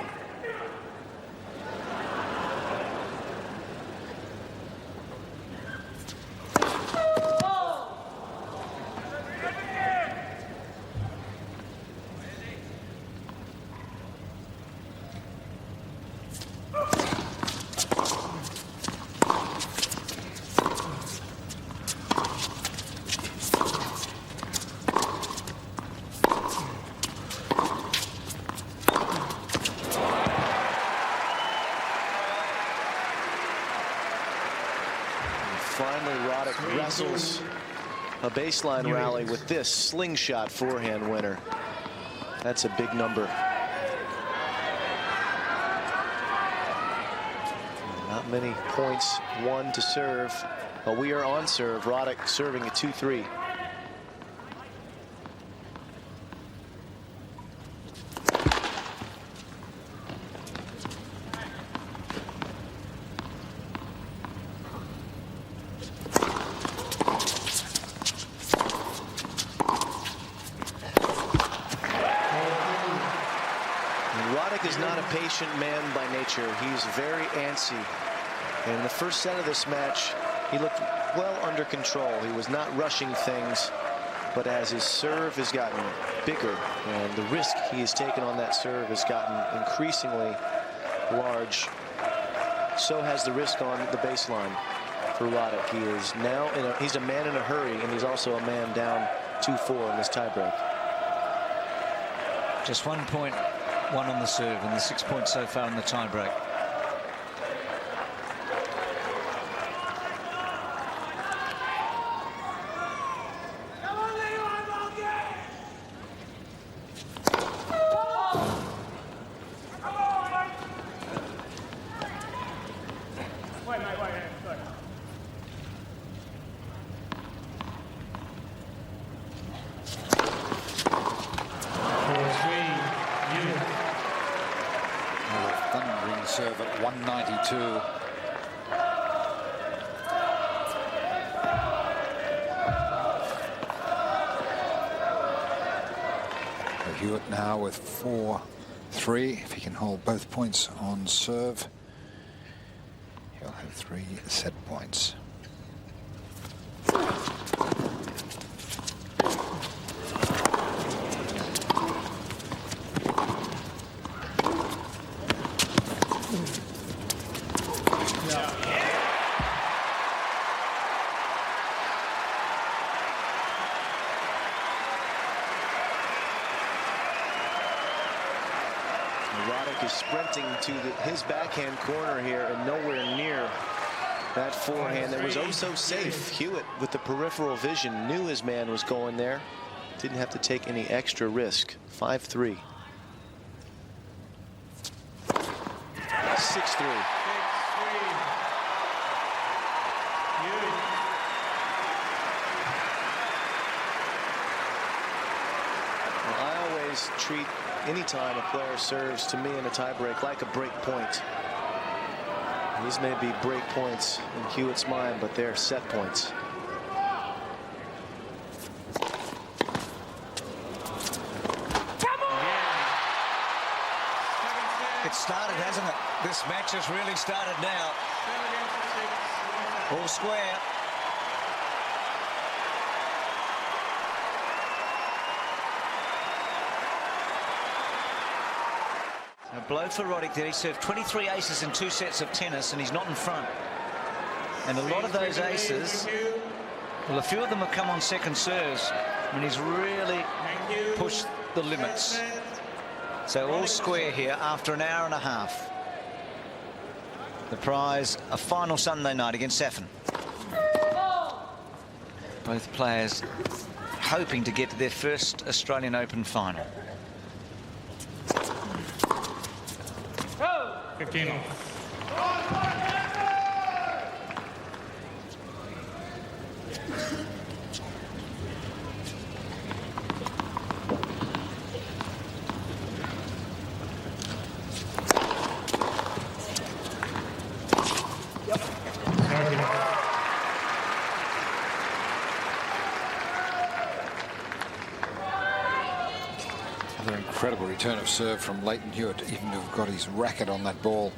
Speaker 1: cancels a baseline rally with this slingshot forehand winner. That's a big number. Not many points won to serve, but we are on serve. Roddick serving at 2-3. Roddick is not a patient man by nature. He's very antsy. In the first set of this match, he looked well under control. He was not rushing things, but as his serve has gotten bigger and the risk he has taken on that serve has gotten increasingly large, so has the risk on the baseline for Roddick. He is now he's a man in a hurry, and he's also a man down 2-4 in this tiebreak.
Speaker 3: Just 1 point, one on the serve, and the 6 points so far in the tiebreak.
Speaker 2: Serve at 192. Hewitt now with 4-3. If he can hold both points on serve, he'll have 3 set points.
Speaker 1: Roddick is sprinting to his backhand corner here and nowhere near that forehand that was oh so safe. Hewitt, with the peripheral vision, knew his man was going there. Didn't have to take any extra risk. 5-3. 6-3. I always treat any time a player serves to me in a tiebreak like a break point. These may be break points in Hewitt's mind, but they're set points.
Speaker 3: It started, hasn't it? This match has really started now. All square. A blow for Roddick there. He served 23 aces in 2 sets of tennis, and he's not in front. And a lot of those aces, well, a few of them have come on second serves when he's really pushed the limits. So all square here after an hour and a half. The prize, a final Sunday night against Safin. Both players hoping to get to their first Australian Open final.
Speaker 4: 15 off.
Speaker 2: Another incredible return of serve from Leighton Hewitt, even to have got his racket on that ball.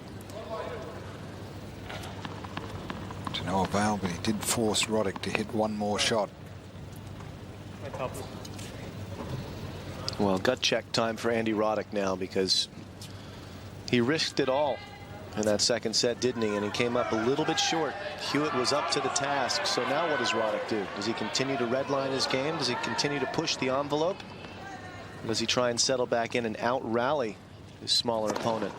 Speaker 2: To no avail, but he did force Roddick to hit one more shot.
Speaker 1: Well, gut check time for Andy Roddick now, because he risked it all in that second set, didn't he? And he came up a little bit short. Hewitt was up to the task. So now what does Roddick do? Does he continue to redline his game? Does he continue to push the envelope? Or does he try and settle back in and out-rally his smaller opponent?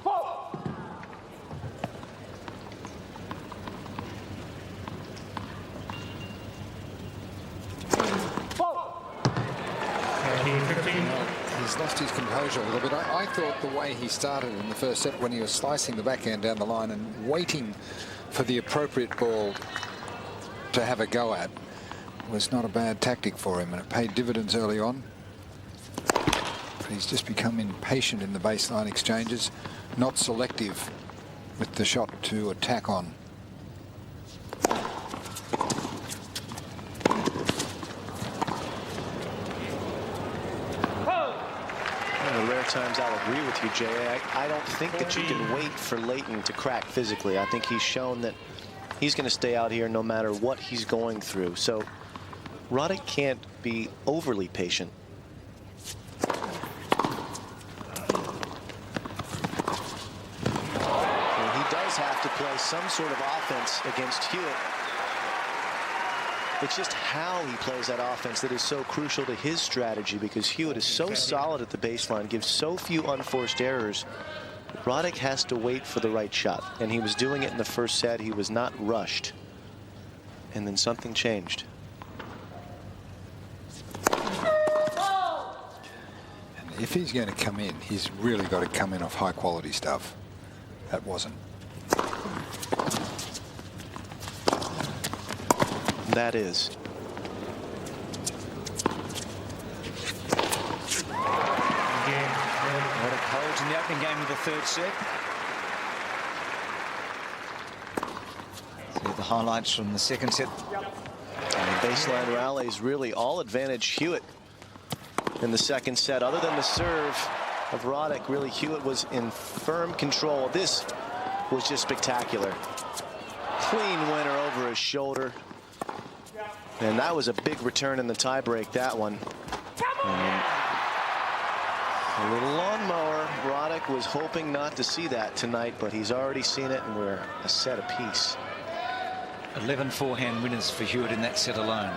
Speaker 2: lost his composure a little bit. I thought the way he started in the first set when he was slicing the backhand down the line and waiting for the appropriate ball to have a go at was not a bad tactic for him, and it paid dividends early on. But he's just become impatient in the baseline exchanges, not selective with the shot to attack on.
Speaker 1: The rare times I'll agree with you, Jay. I don't think that you can wait for Leighton to crack physically. I think he's shown that he's going to stay out here no matter what he's going through. So Roddick can't be overly patient. And he does have to play some sort of offense against Hewitt. It's just how he plays that offense that is so crucial to his strategy, because Hewitt is so solid at the baseline, gives so few unforced errors. Roddick has to wait for the right shot, and he was doing it in the first set. He was not rushed, and then something changed.
Speaker 2: And if he's going to come in, he's really got to come in off high quality stuff. That wasn't.
Speaker 1: That is.
Speaker 3: Roddick holds in the opening game of the third set. See the highlights from the second set.
Speaker 1: And baseline rallies really all advantage Hewitt in the second set. Other than the serve of Roddick, really Hewitt was in firm control. This was just spectacular. Clean winner over his shoulder. And that was a big return in the tiebreak, that one. And a little lawnmower. Roddick was hoping not to see that tonight, but he's already seen it, and we're a set apiece.
Speaker 3: 11 forehand winners for Hewitt in that set alone.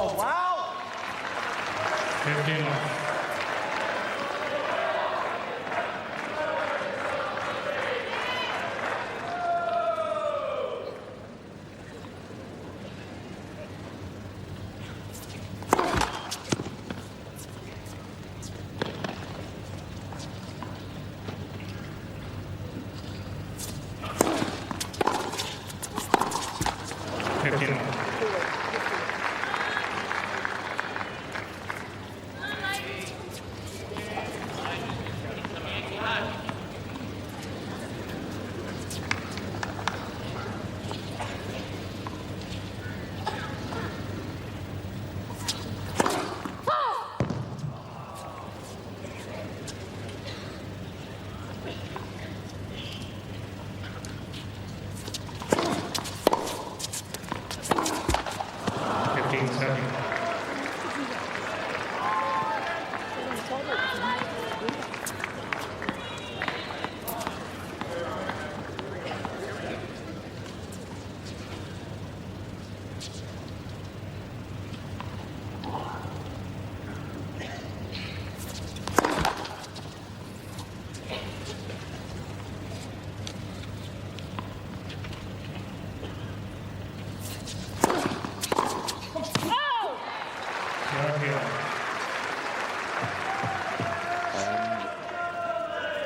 Speaker 5: Oh, wow.
Speaker 4: 15 off.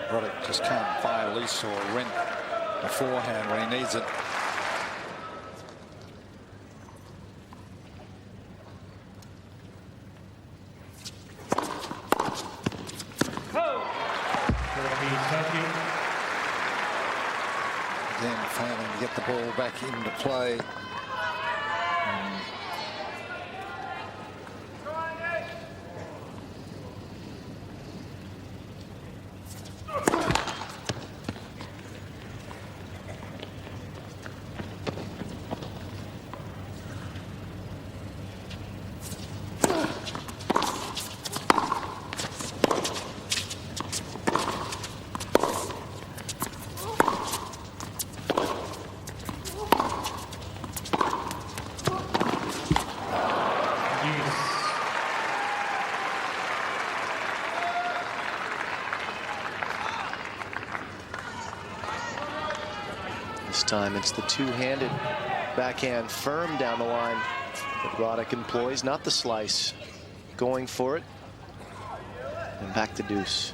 Speaker 2: Roddick just can't buy a lease or rent a forehand when he needs it. Again, failing to get the ball back into play.
Speaker 1: time. It's the two-handed backhand firm down the line that Roddick employs, not the slice. Going for it. And back to deuce.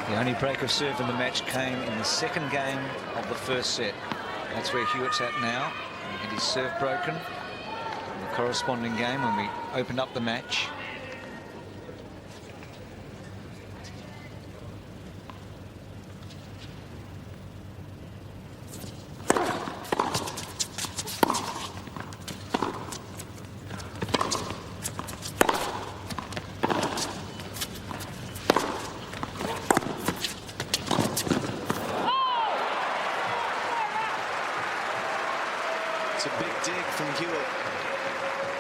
Speaker 3: The only break of serve in the match came in the second game of the first set. That's where Hewitt's at now. He had his serve broken in the corresponding game when we opened up the match.
Speaker 1: It's a big dig from Hewitt,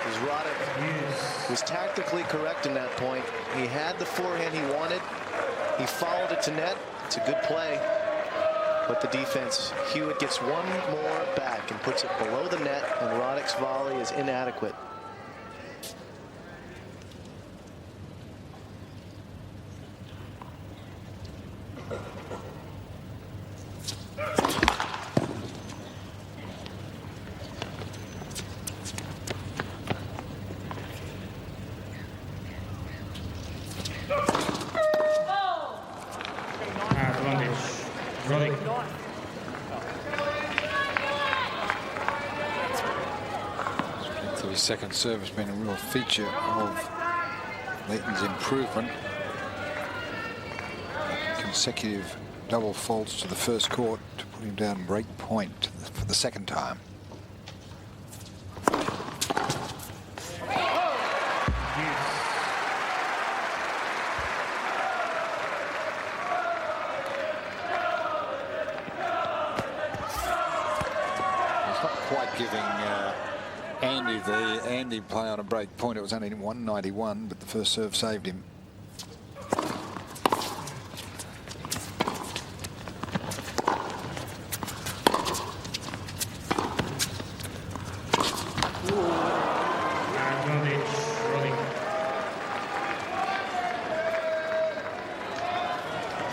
Speaker 1: as Roddick was tactically correct in that point. He had the forehand he wanted. He followed it to net. It's a good play. But the defense, Hewitt gets one more back and puts it below the net, and Roddick's volley is inadequate.
Speaker 4: Roddick.
Speaker 2: So his second serve has been a real feature of Leighton's improvement. Consecutive double faults to the first court to put him down break point for the second time. Giving Andy the Andy play on a break point. It was only 191, but the first serve saved him.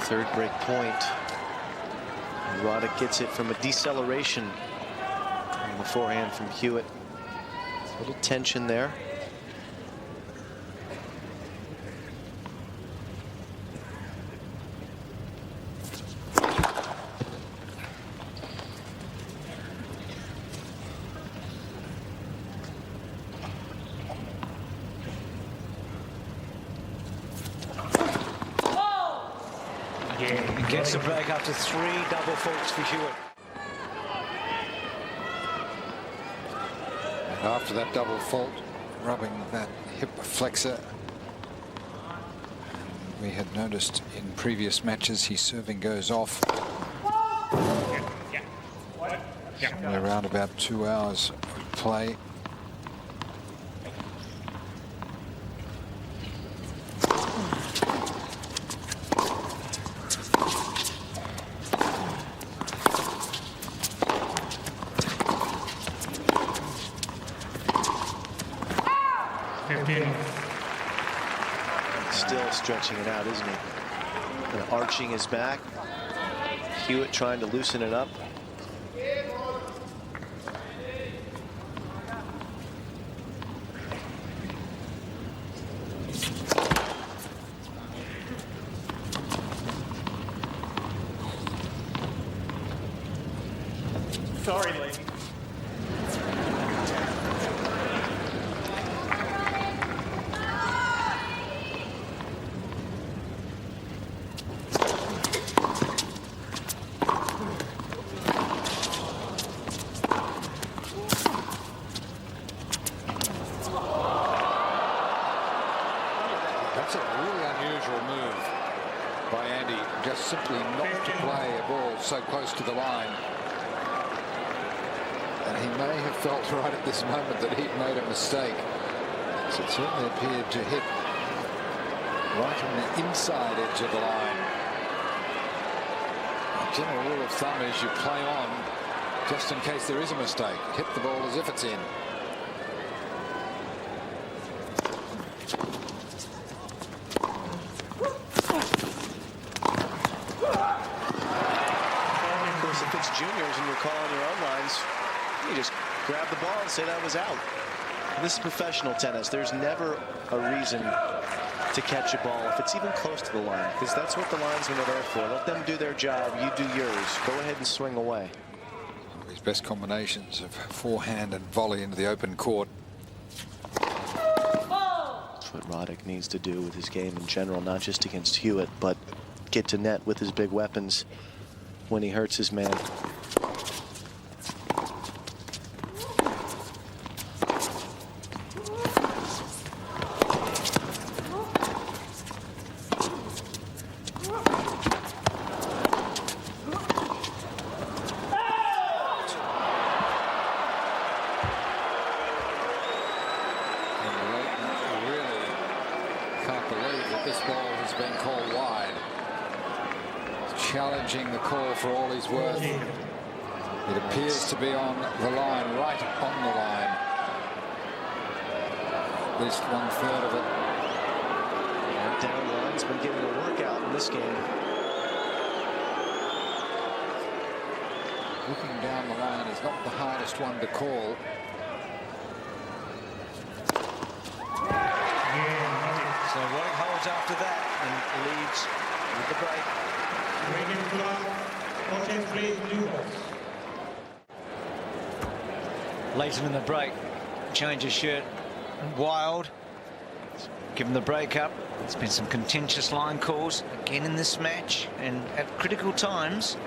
Speaker 1: Third break point. Roddick gets it from a deceleration. The forehand from Hewitt. A little tension there.
Speaker 3: He gets a break after 3 double faults for Hewitt.
Speaker 2: After that double fault, rubbing that hip flexor. We had noticed in previous matches his serving goes off. Somewhere around about 2 hours of play.
Speaker 1: Still stretching it out, isn't he? And arching his back. Hewitt trying to loosen it up.
Speaker 5: Sorry, lady.
Speaker 2: That's a really unusual move by Andy, just simply not to play a ball so close to the line. And he may have felt right at this moment that he'd made a mistake. So it certainly appeared to hit right on the inside edge of the line. The general rule of thumb is you play on just in case there is a mistake. Hit the ball as if it's in.
Speaker 1: Of course, if it's juniors and you're calling your own lines, you just grab the ball and say that was out. This is professional tennis. There's never a reason to catch a ball if it's even close to the line, because that's what the linesmen are there for. Let them do their job. You do yours. Go ahead and swing away.
Speaker 2: His best combinations of forehand and volley into the open court.
Speaker 1: That's what Roddick needs to do with his game in general, not just against Hewitt, but get to net with his big weapons when he hurts his man.
Speaker 2: Challenging the call for all he's worth. It appears to be on the line, right on the line. At least 1/3 of it.
Speaker 1: Down line's been getting a workout in this game.
Speaker 2: Looking down the line is not the hardest one to call.
Speaker 3: So Roddick holds after that and leads with the break. Leighton in the break, change his shirt. Wild, given the break up. There's been some contentious line calls again in this match, and at critical times,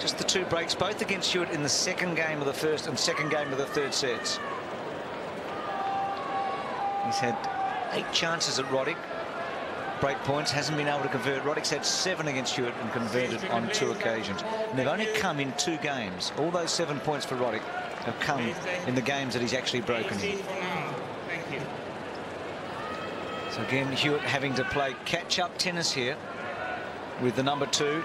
Speaker 3: just the two breaks, both against Hewitt in the second game of the first and second game of the third sets. He's had 8 chances at Roddick. Break points, hasn't been able to convert. Roddick's had 7 against Hewitt and converted on 2 occasions. And they've only come in 2 games. All those 7 points for Roddick have come in the games that he's actually broken in. So again, Hewitt having to play catch-up tennis here with the number 2.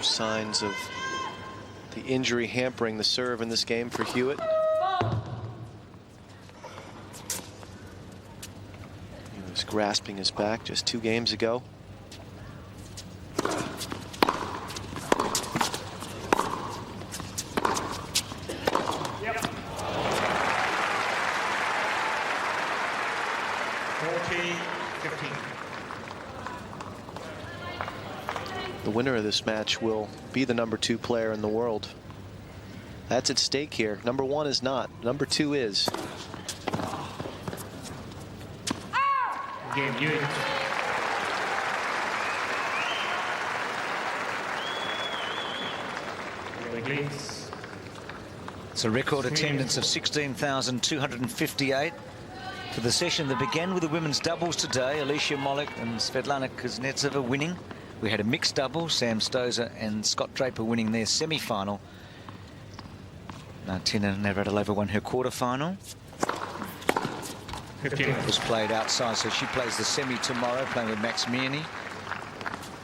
Speaker 1: Signs of the injury hampering the serve in this game for Hewitt. He was grasping his back just 2 games ago. The winner of this match will be the number 2 player in the world. That's at stake here. Number 1 is not. Number 2 is.
Speaker 4: Game Hewitt.
Speaker 3: It's a record attendance of 16,258 for the session that began with the women's doubles today. Alicia Molik and Svetlana Kuznetsova winning. We had a mixed double, Sam Stosur and Scott Draper winning their semi-final. Martina Navratilova won her quarter-final. It was played outside, so she plays the semi tomorrow, playing with Max Mierney.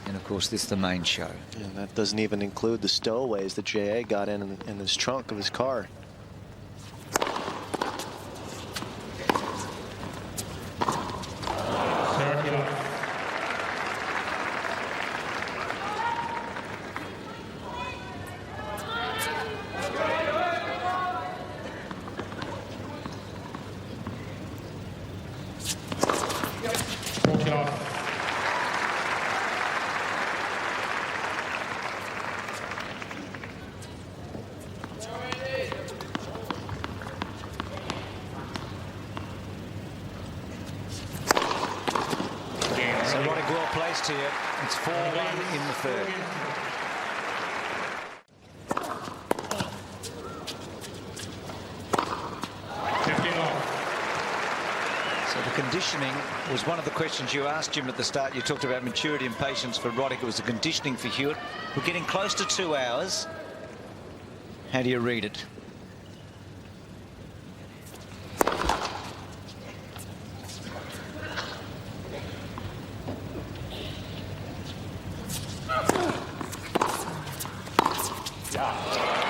Speaker 3: And, of course, this is the main show.
Speaker 1: And that doesn't even include the stowaways that J.A. got in his trunk of his car.
Speaker 3: placed here. It's 4-1 in the third. So the conditioning was one of the questions you asked Jim at the start. You talked about maturity and patience for Roddick. It was the conditioning for Hewitt. We're getting close to 2 hours. How do you read it?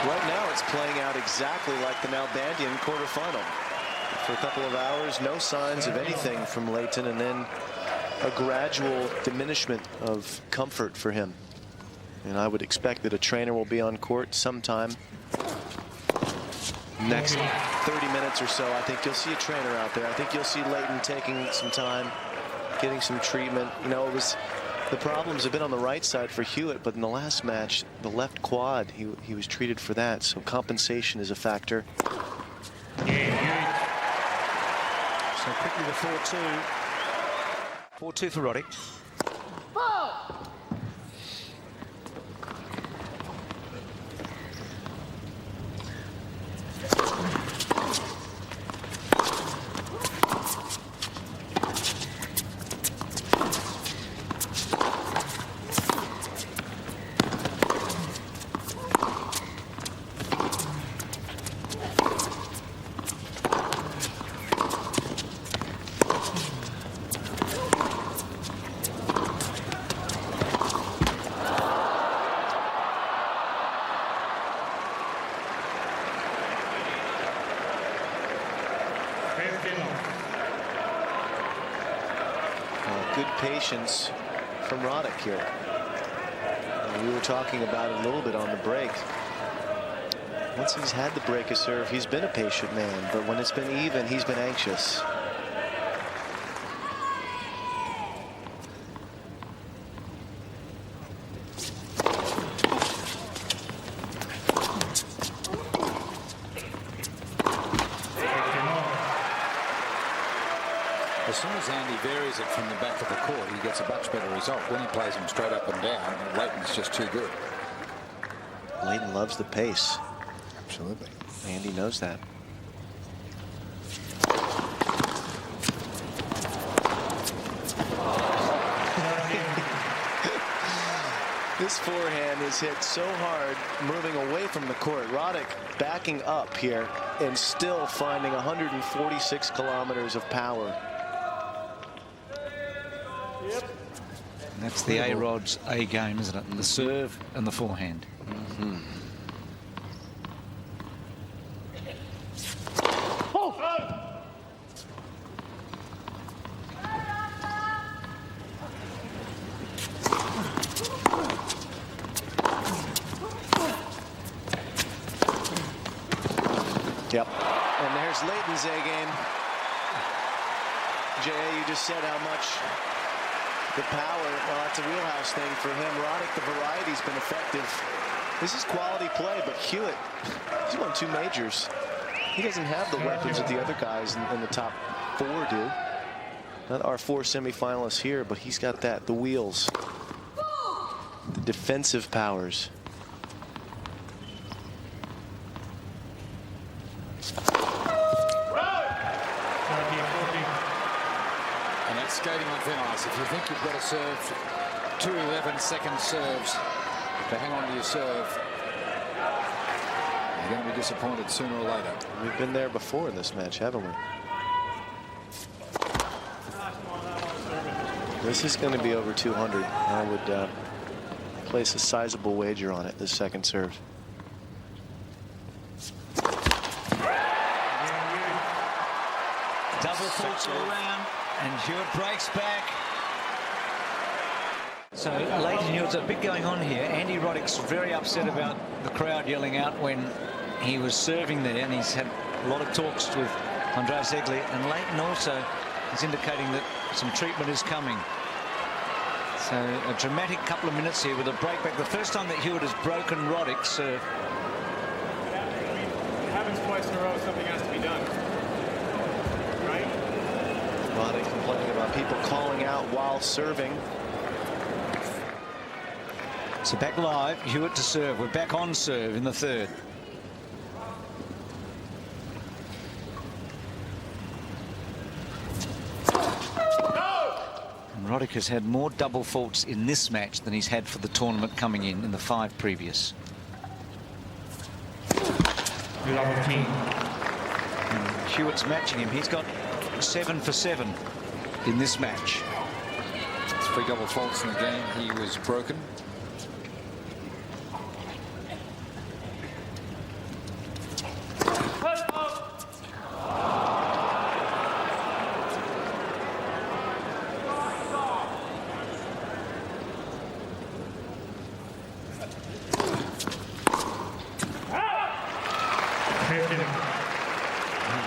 Speaker 1: Right now it's playing out exactly like the Nalbandian quarterfinal. For a couple of hours, no signs of anything from Leighton, and then a gradual diminishment of comfort for him. And I would expect that a trainer will be on court sometime next 30 minutes or so. I think you'll see a trainer out there. I think you'll see Leighton taking some time, getting some treatment. You know, the problems have been on the right side for Hewitt, but in the last match, the left quad, he was treated for that. So compensation is a factor.
Speaker 3: So quickly the 4-2. 4-2 for Roddick.
Speaker 1: Good patience from Roddick here. We were talking about it a little bit on the break. Once he's had the break of serve, he's been a patient man, but when it's been even, he's been anxious.
Speaker 2: As soon as Andy varies it from the back of the court, he gets a much better result. When he plays him straight up and down, Leighton's just too good.
Speaker 1: Leighton loves the pace.
Speaker 2: Absolutely.
Speaker 1: Andy knows that. This forehand is hit so hard, moving away from the court. Roddick backing up here and still finding 146 kilometers of power.
Speaker 3: That's the A-Rod's A game, isn't it? The serve and the forehand.
Speaker 1: Yep. And there's Leighton's A game. J.A., you just said how much the power, well, that's a wheelhouse thing for him. Roddick, the variety's been effective. This is quality play, but Hewitt, he's won 2 majors. He doesn't have the weapons that the other guys in the top 4 do. Not our 4 semifinalists here, but he's got that, the wheels, the defensive powers.
Speaker 2: And that's skating on thin ice. If you think you've got to serve 2 11-second serves to hang on to your serve, you're going to be disappointed sooner or later.
Speaker 1: We've been there before in this match, haven't we? This is going to be over 200. I would place a sizable wager on it, this second serve.
Speaker 3: Double faults all around, and Hewitt breaks back. So Leighton Hewitt's a bit going on here. Andy Roddick's very upset about the crowd yelling out when he was serving there, and he's had a lot of talks with Andreas Egli, and Leighton also is indicating that some treatment is coming. So a dramatic couple of minutes here with a break back. The first time that Hewitt has broken Roddick's serve.
Speaker 5: It happens twice in a row, something has to be done. Right?
Speaker 1: Roddick complaining about people calling out while serving.
Speaker 3: So back live, Hewitt to serve. We're back on serve in the third. And Roddick has had more double faults in this match than he's had for the tournament coming in the 5 previous. And Hewitt's matching him. He's got 7 for 7 in this match.
Speaker 2: 3 double faults in the game. He was broken.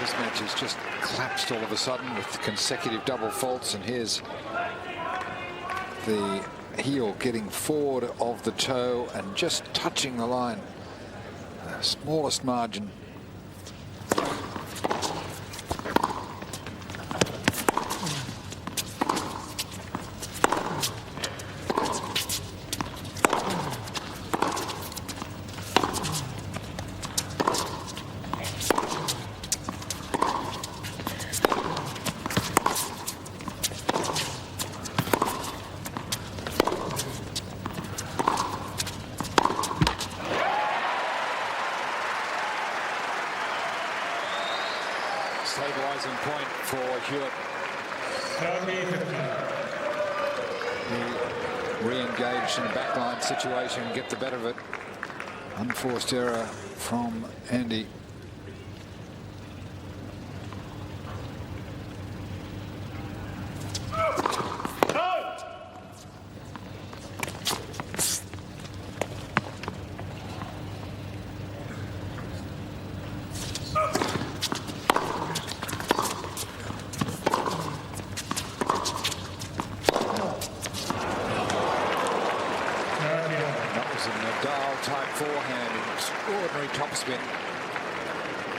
Speaker 2: This match has just collapsed all of a sudden with consecutive double faults, and here's the heel getting forward of the toe and just touching the line, the smallest margin. Stabilizing point for Hewitt. He re-engaged in a backline situation and get the better of it. Unforced error from Andy. Type forehand, extraordinary topspin.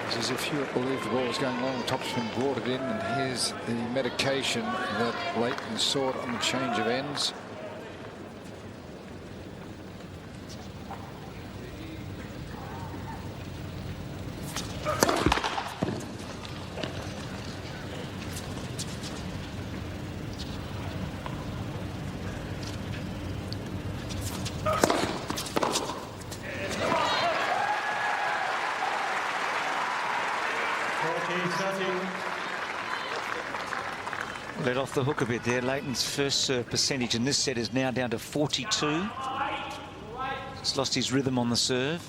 Speaker 2: It's as if Hewitt believed the ball was going long, topspin brought it in, and here's the medication that Leighton sought on the change of ends.
Speaker 3: Let off the hook a bit there. Leighton's first serve percentage in this set is now down to 42. He's lost his rhythm on the serve.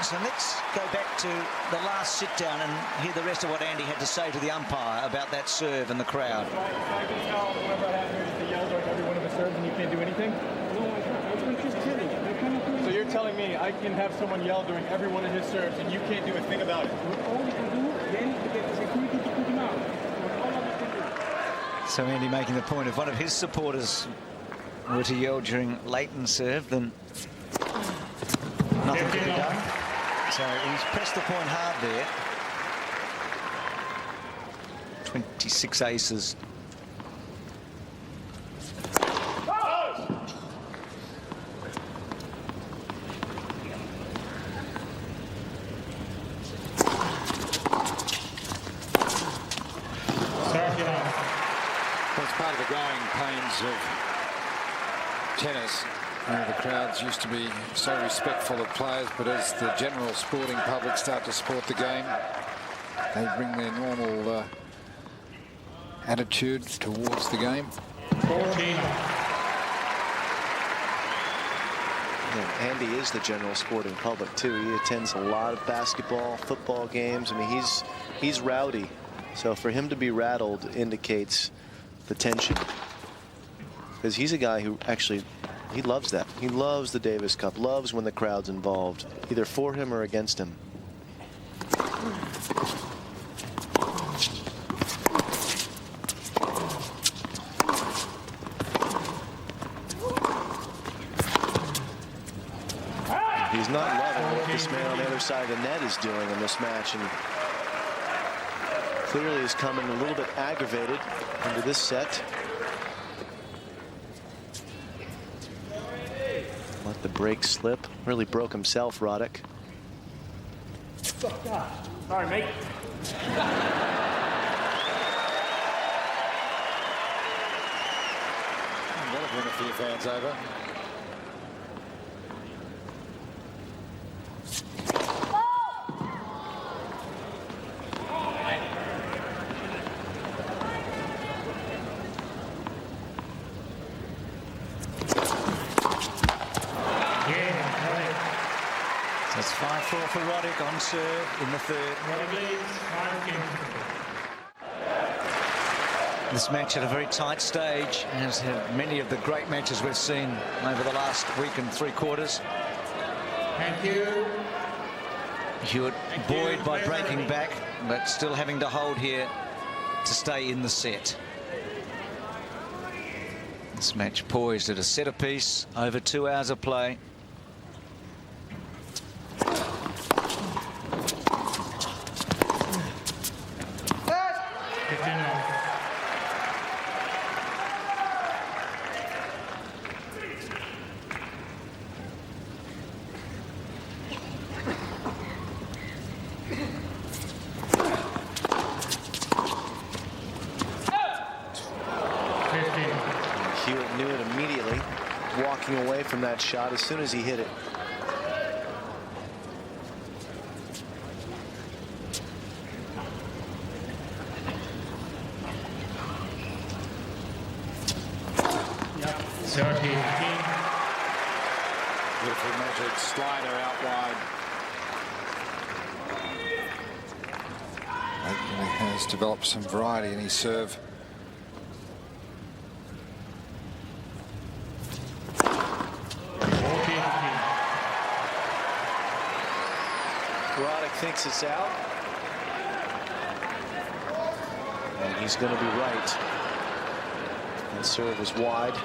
Speaker 3: So let's go back to the last sit down and hear the rest of what Andy had to say to the umpire about that serve and the crowd.
Speaker 5: So I can tell whenever I have to yell during every one of the serves and you can't do anything?
Speaker 6: No, I can't. That's what I'm just telling you. I cannot do anything.
Speaker 5: So you're telling me I can have someone yell during every one of his serves and you can't do a thing about it?
Speaker 6: All we can do, then to get the security to put him out. That's all we can do.
Speaker 3: So Andy making the point, if one of his supporters were to yell during Leighton's serve, then nothing could be done. So he's pressed the point hard there. 26 aces.
Speaker 2: Well, it's part of the growing pains of tennis. The crowds used to be so respectful of players, but as the general sporting public start to support the game, they bring their normal attitude towards the game.
Speaker 4: 14.
Speaker 1: Yeah, Andy is the general sporting public too. He attends a lot of basketball, football games. I mean, he's rowdy, so for him to be rattled indicates the tension, because he's a guy who actually, he loves that. He loves the Davis Cup, loves when the crowd's involved, either for him or against him. loving what this man on the other side of the net is doing in this match, and clearly is coming a little bit aggravated into this set. Let the break slip. Really broke himself, Roddick.
Speaker 6: Sorry, mate.
Speaker 2: That'll bring a few fans over.
Speaker 3: That's 5-4 for Roddick on serve in the third. This match at a very tight stage has had many of the great matches we've seen over the last week and 3/4.
Speaker 6: Thank you.
Speaker 3: Hewitt buoyed by breaking back, but still having to hold here to stay in the set. This match poised at a set apiece, over 2 hours of play.
Speaker 1: Hewitt knew it immediately, walking away from that shot as soon as he hit it.
Speaker 2: Beautiful measured slider out wide. He has developed some variety in his serve.
Speaker 1: Roddick thinks it's out. And he's going to be right. And serve is wide.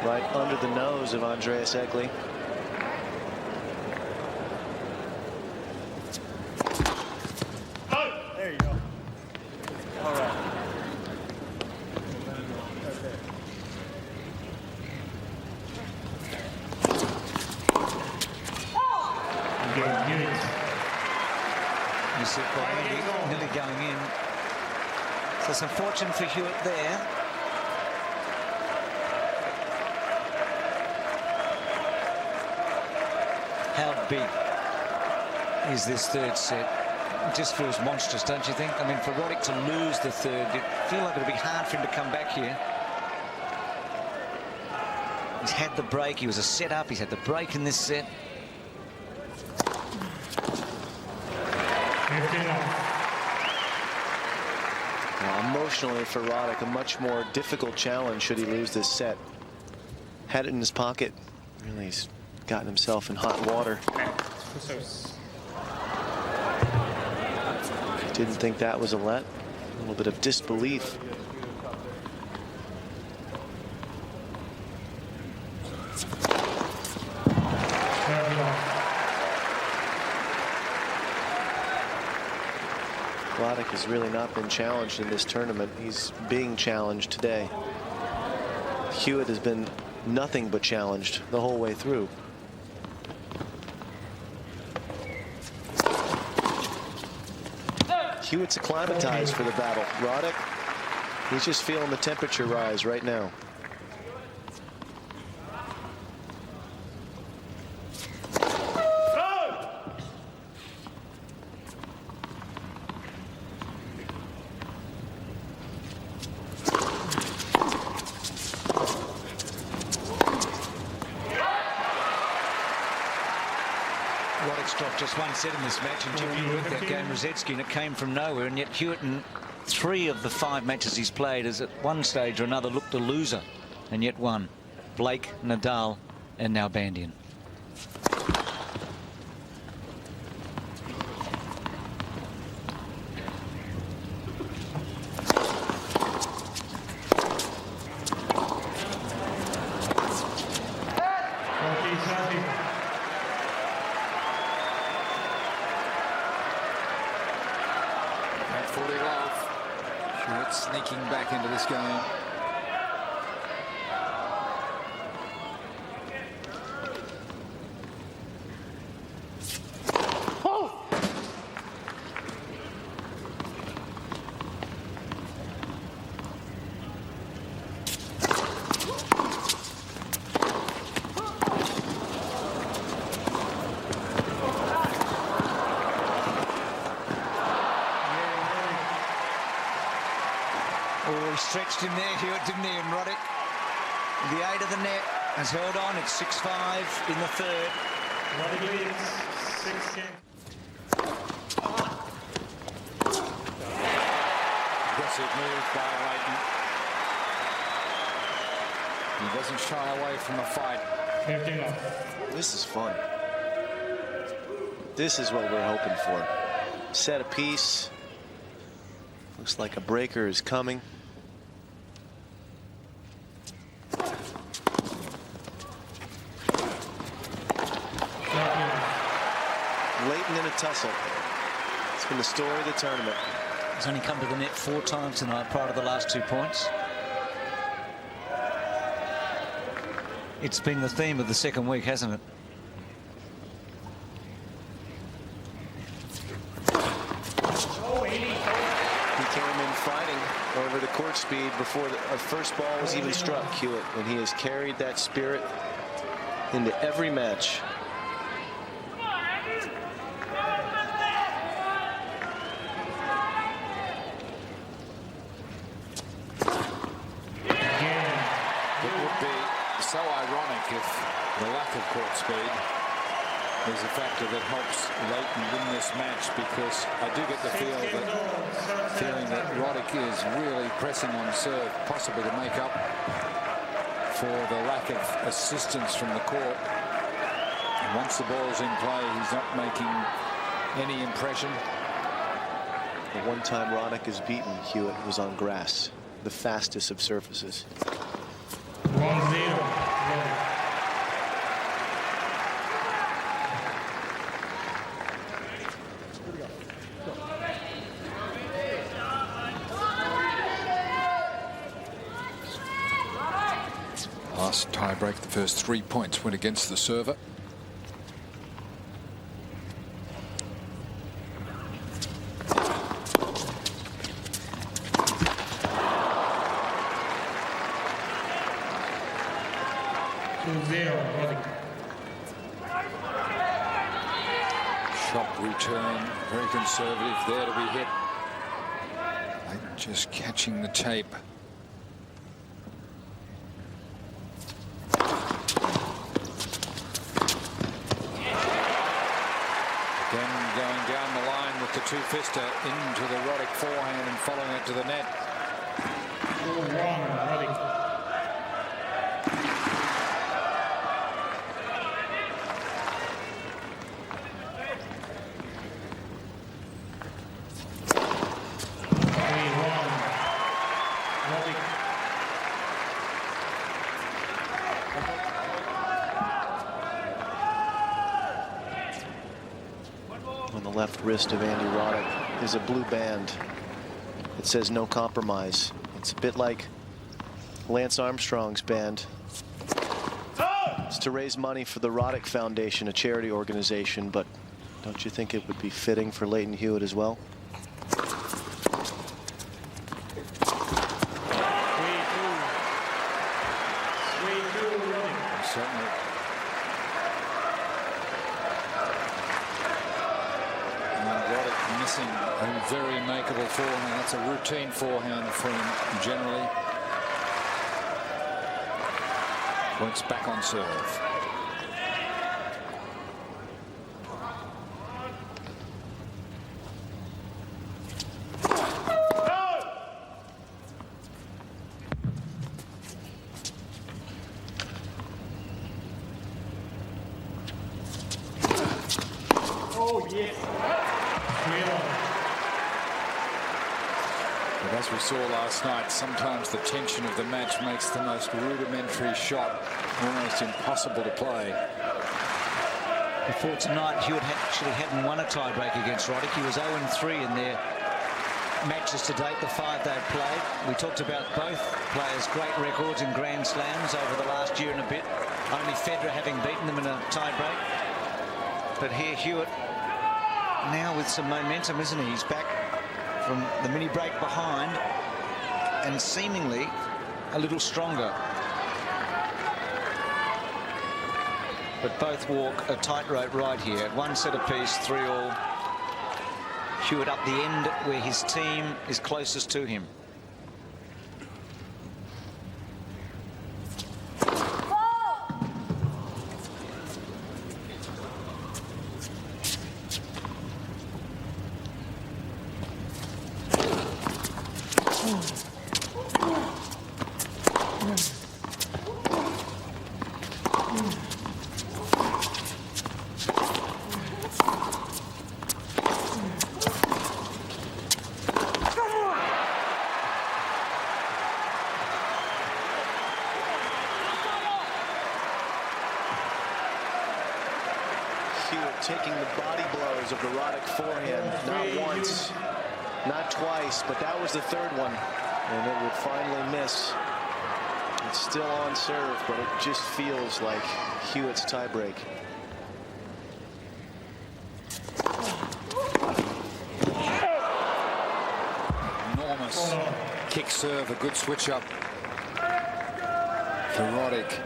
Speaker 1: Right under the nose of Andreas Egli.
Speaker 5: There you go. All right.
Speaker 3: You see it nearly going in. So some fortune for Hewitt there. How big is this third set? It just feels monstrous, don't you think? I mean, for Roddick to lose the third, it feels like it'll be hard for him to come back here. He's had the break. He was a set up. He's had the break in this set.
Speaker 1: Well, emotionally for Roddick, a much more difficult challenge should he lose this set. Had it in his pocket. Really, he's gotten himself in hot water. Didn't think that was a let. A little bit of disbelief. Roddick has really not been challenged in this tournament. He's being challenged today. Hewitt has been nothing but challenged the whole way through. Hewitt's acclimatized for the battle. Roddick, he's just feeling the temperature rise right now.
Speaker 3: Roddick's dropped just one set in this match, and Jim Hewitt that game Rosetsky, and it came from nowhere. And yet Hewitt, in 3 of the 5 matches he's played, has at one stage or another looked a loser, and yet won. Blake, Nadal, and now Bandian.
Speaker 2: Hewitt sneaking back into this game.
Speaker 3: Stretched him there, Hewitt, didn't he? And Roddick, the aid of the net, has held on. It's 6-5 in the third.
Speaker 4: Roddick leads 6-10.
Speaker 2: Aggressive move by Leighton. He doesn't shy away from the fight.
Speaker 4: 15 off.
Speaker 1: This is fun. This is what we're hoping for. Set a piece. Looks like a breaker is coming. Leighton in a tussle. It's been the story of the tournament.
Speaker 3: He's only come to the net 4 times tonight prior to the last 2 points. It's been the theme of the second week, hasn't it?
Speaker 1: He came in fighting over the court speed before the first ball was even struck, Hewitt, and he has carried that spirit into every match.
Speaker 2: So ironic if the lack of court speed is a factor that helps Leighton win this match, because I do get the feeling that Roddick is really pressing on serve, possibly to make up for the lack of assistance from the court. And once the ball's in play, he's not making any impression.
Speaker 1: The one time Roddick is beaten, Hewitt, was on grass, the fastest of surfaces.
Speaker 4: 1-0.
Speaker 2: Last tie break, the first 3 points went against the server. Shot return, very conservative there to be hit. Like just catching the tape. Again going down the line with the two-fister into the Roddick forehand and following it to the net.
Speaker 4: 4-1, Roddick.
Speaker 1: On the left wrist of Andy Roddick is a blue band. It says no compromise. It's a bit like Lance Armstrong's band. It's to raise money for the Roddick Foundation, a charity organization, but don't you think it would be fitting for Lleyton Hewitt as well?
Speaker 2: Certainly. Roddick missing a very makeable forehand. That's a routine forehand for him generally. Points back on serve. But as we saw last night, sometimes the tension of the match makes the most rudimentary shot almost impossible to play.
Speaker 3: Before tonight, Hewitt actually hadn't won a tiebreak against Roddick. He was 0-3 in their matches to date, the 5 they've played. We talked about both players' great records in Grand Slams over the last year and a bit. Only Federer having beaten them in a tie-break. But here Hewitt now with some momentum, isn't he? He's back from the mini break behind and seemingly a little stronger. But both walk a tightrope right here. 1 set apiece, 3 all. Hewitt up the end where his team is closest to him.
Speaker 1: Hewitt taking the body blows of the Roddick forehand, not once, not twice, but that was the 3rd one, and it would finally miss. It's still on serve, but it just feels like Hewitt's tiebreak.
Speaker 2: Enormous kick serve, a good switch up for Roddick.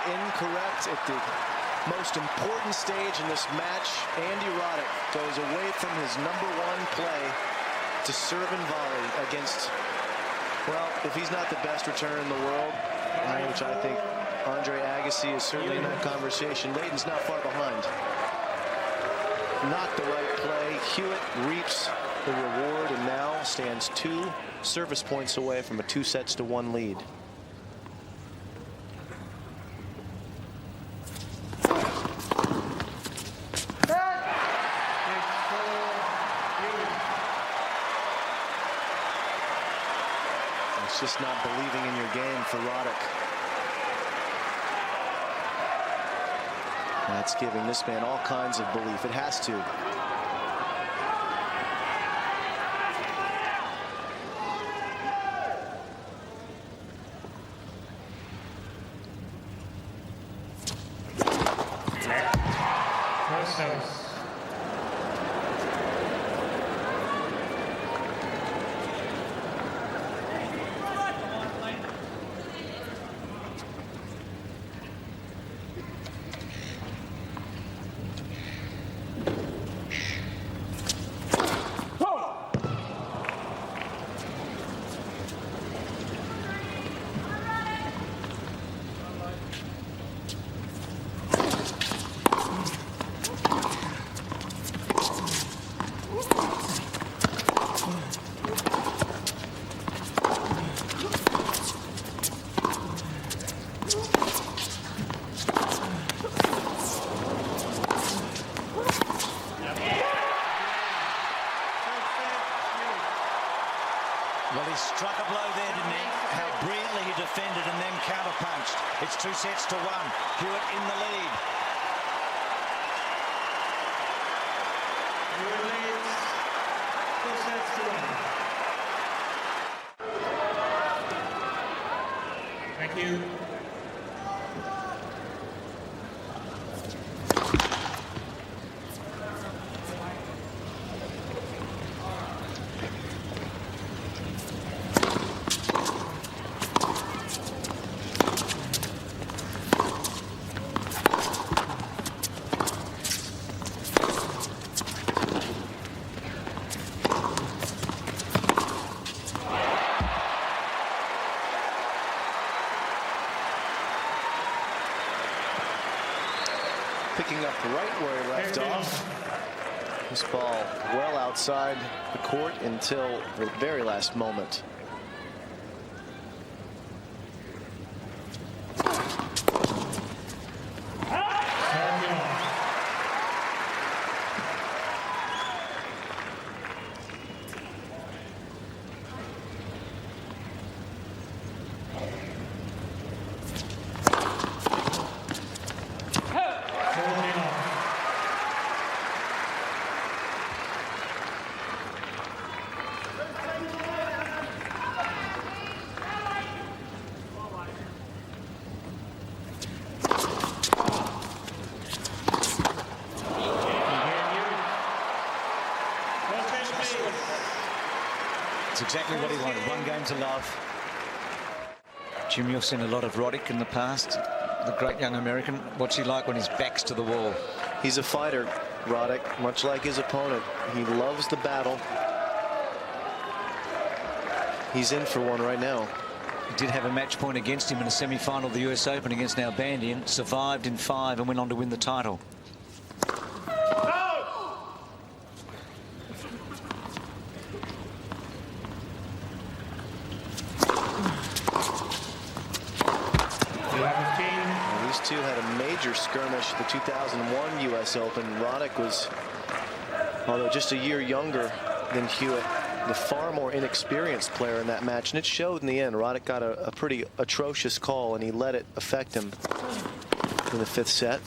Speaker 1: Incorrect at the most important stage in this match. Andy Roddick goes away from his #1 play to serve and volley against, well, if he's not the best returner in the world, which I think Andre Agassi is certainly in that conversation, Leighton's not far behind. Not the right play. Hewitt reaps the reward and now stands 2 service points away from a 2-1 lead. It's just not believing in your game for Roddick. That's giving this man all kinds of belief. It has to.
Speaker 4: First service.
Speaker 3: Well, he struck a blow there, didn't he? How brilliantly he defended and then counterpunched. It's 2-1. Hewitt in the lead.
Speaker 4: Hewitt leads 2-1. Thank you.
Speaker 1: Picking up right where he left off. This ball well outside the court until the very last moment.
Speaker 3: It's exactly what he wanted. One game to love. Jim, you've seen a lot of Roddick in the past. The great young American. What's he like when his back's to the wall?
Speaker 1: He's a fighter, Roddick, much like his opponent. He loves the battle. He's in for one right now.
Speaker 3: He did have a match point against him in a semi-final of the US Open against Nalbandian. Survived in 5 and went on to win the title.
Speaker 1: These two had a major skirmish at the 2001 US Open. Roddick was, although just a year younger than Hewitt, the far more inexperienced player in that match, and it showed in the end. Roddick got a pretty atrocious call, and he let it affect him in the 5th set.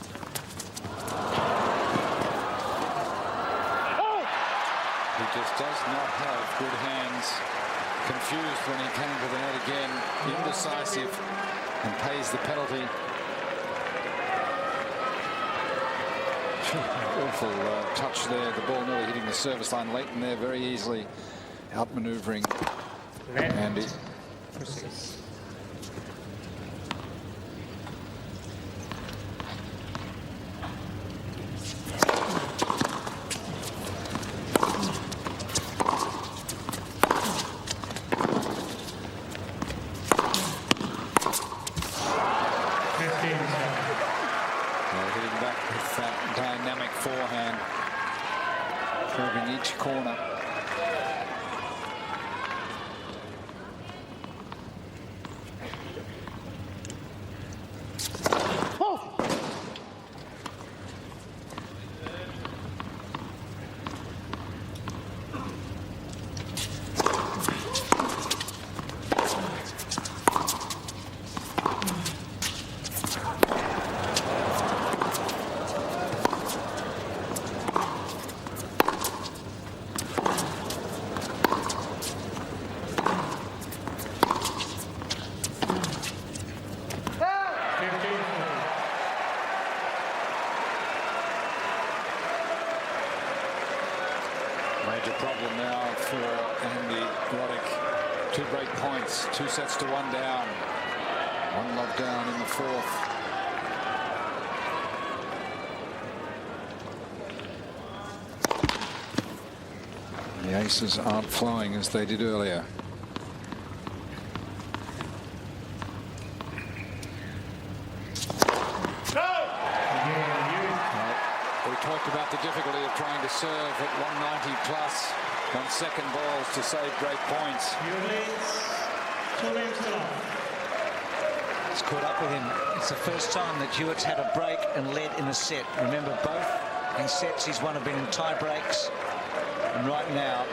Speaker 2: He just does not have good hands. Confused when he came to the net again. Indecisive, and pays the penalty. Awful touch there. The ball nearly hitting the service line late in there, very easily outmaneuvering Andy. Hitting back with that dynamic forehand, probing each corner. Major problem now for Andy Roddick. 2 break points, 2 sets to 1 down. 1 love down in the 4th. The aces aren't flowing as they did earlier. Talked about the difficulty of trying to serve at 190 plus on second balls to save break points.
Speaker 3: It's caught up with him. It's the first time that Hewitt's had a break and led in a set. Remember, both in sets he's won have been in tie breaks. And right now,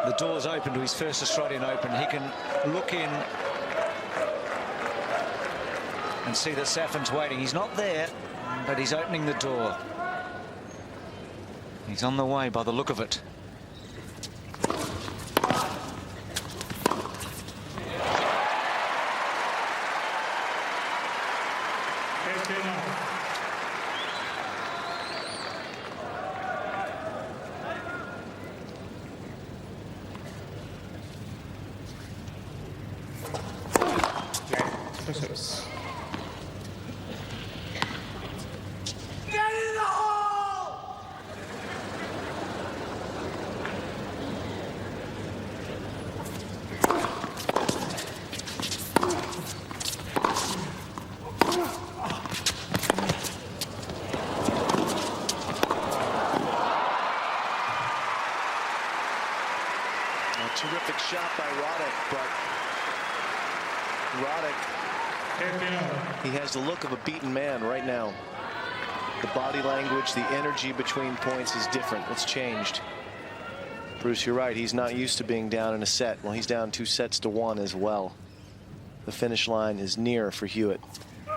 Speaker 3: the door's open to his first Australian Open. He can look in and see that Safin's waiting. He's not there, but he's opening the door. He's on the way by the look of it.
Speaker 1: Terrific shot by Roddick, but Roddick, he has the look of a beaten man right now. The body language, the energy between points is different. It's changed. Bruce, you're right. He's not used to being down in a set. Well, he's down 2 sets to 1 as well. The finish line is near for Hewitt.
Speaker 2: And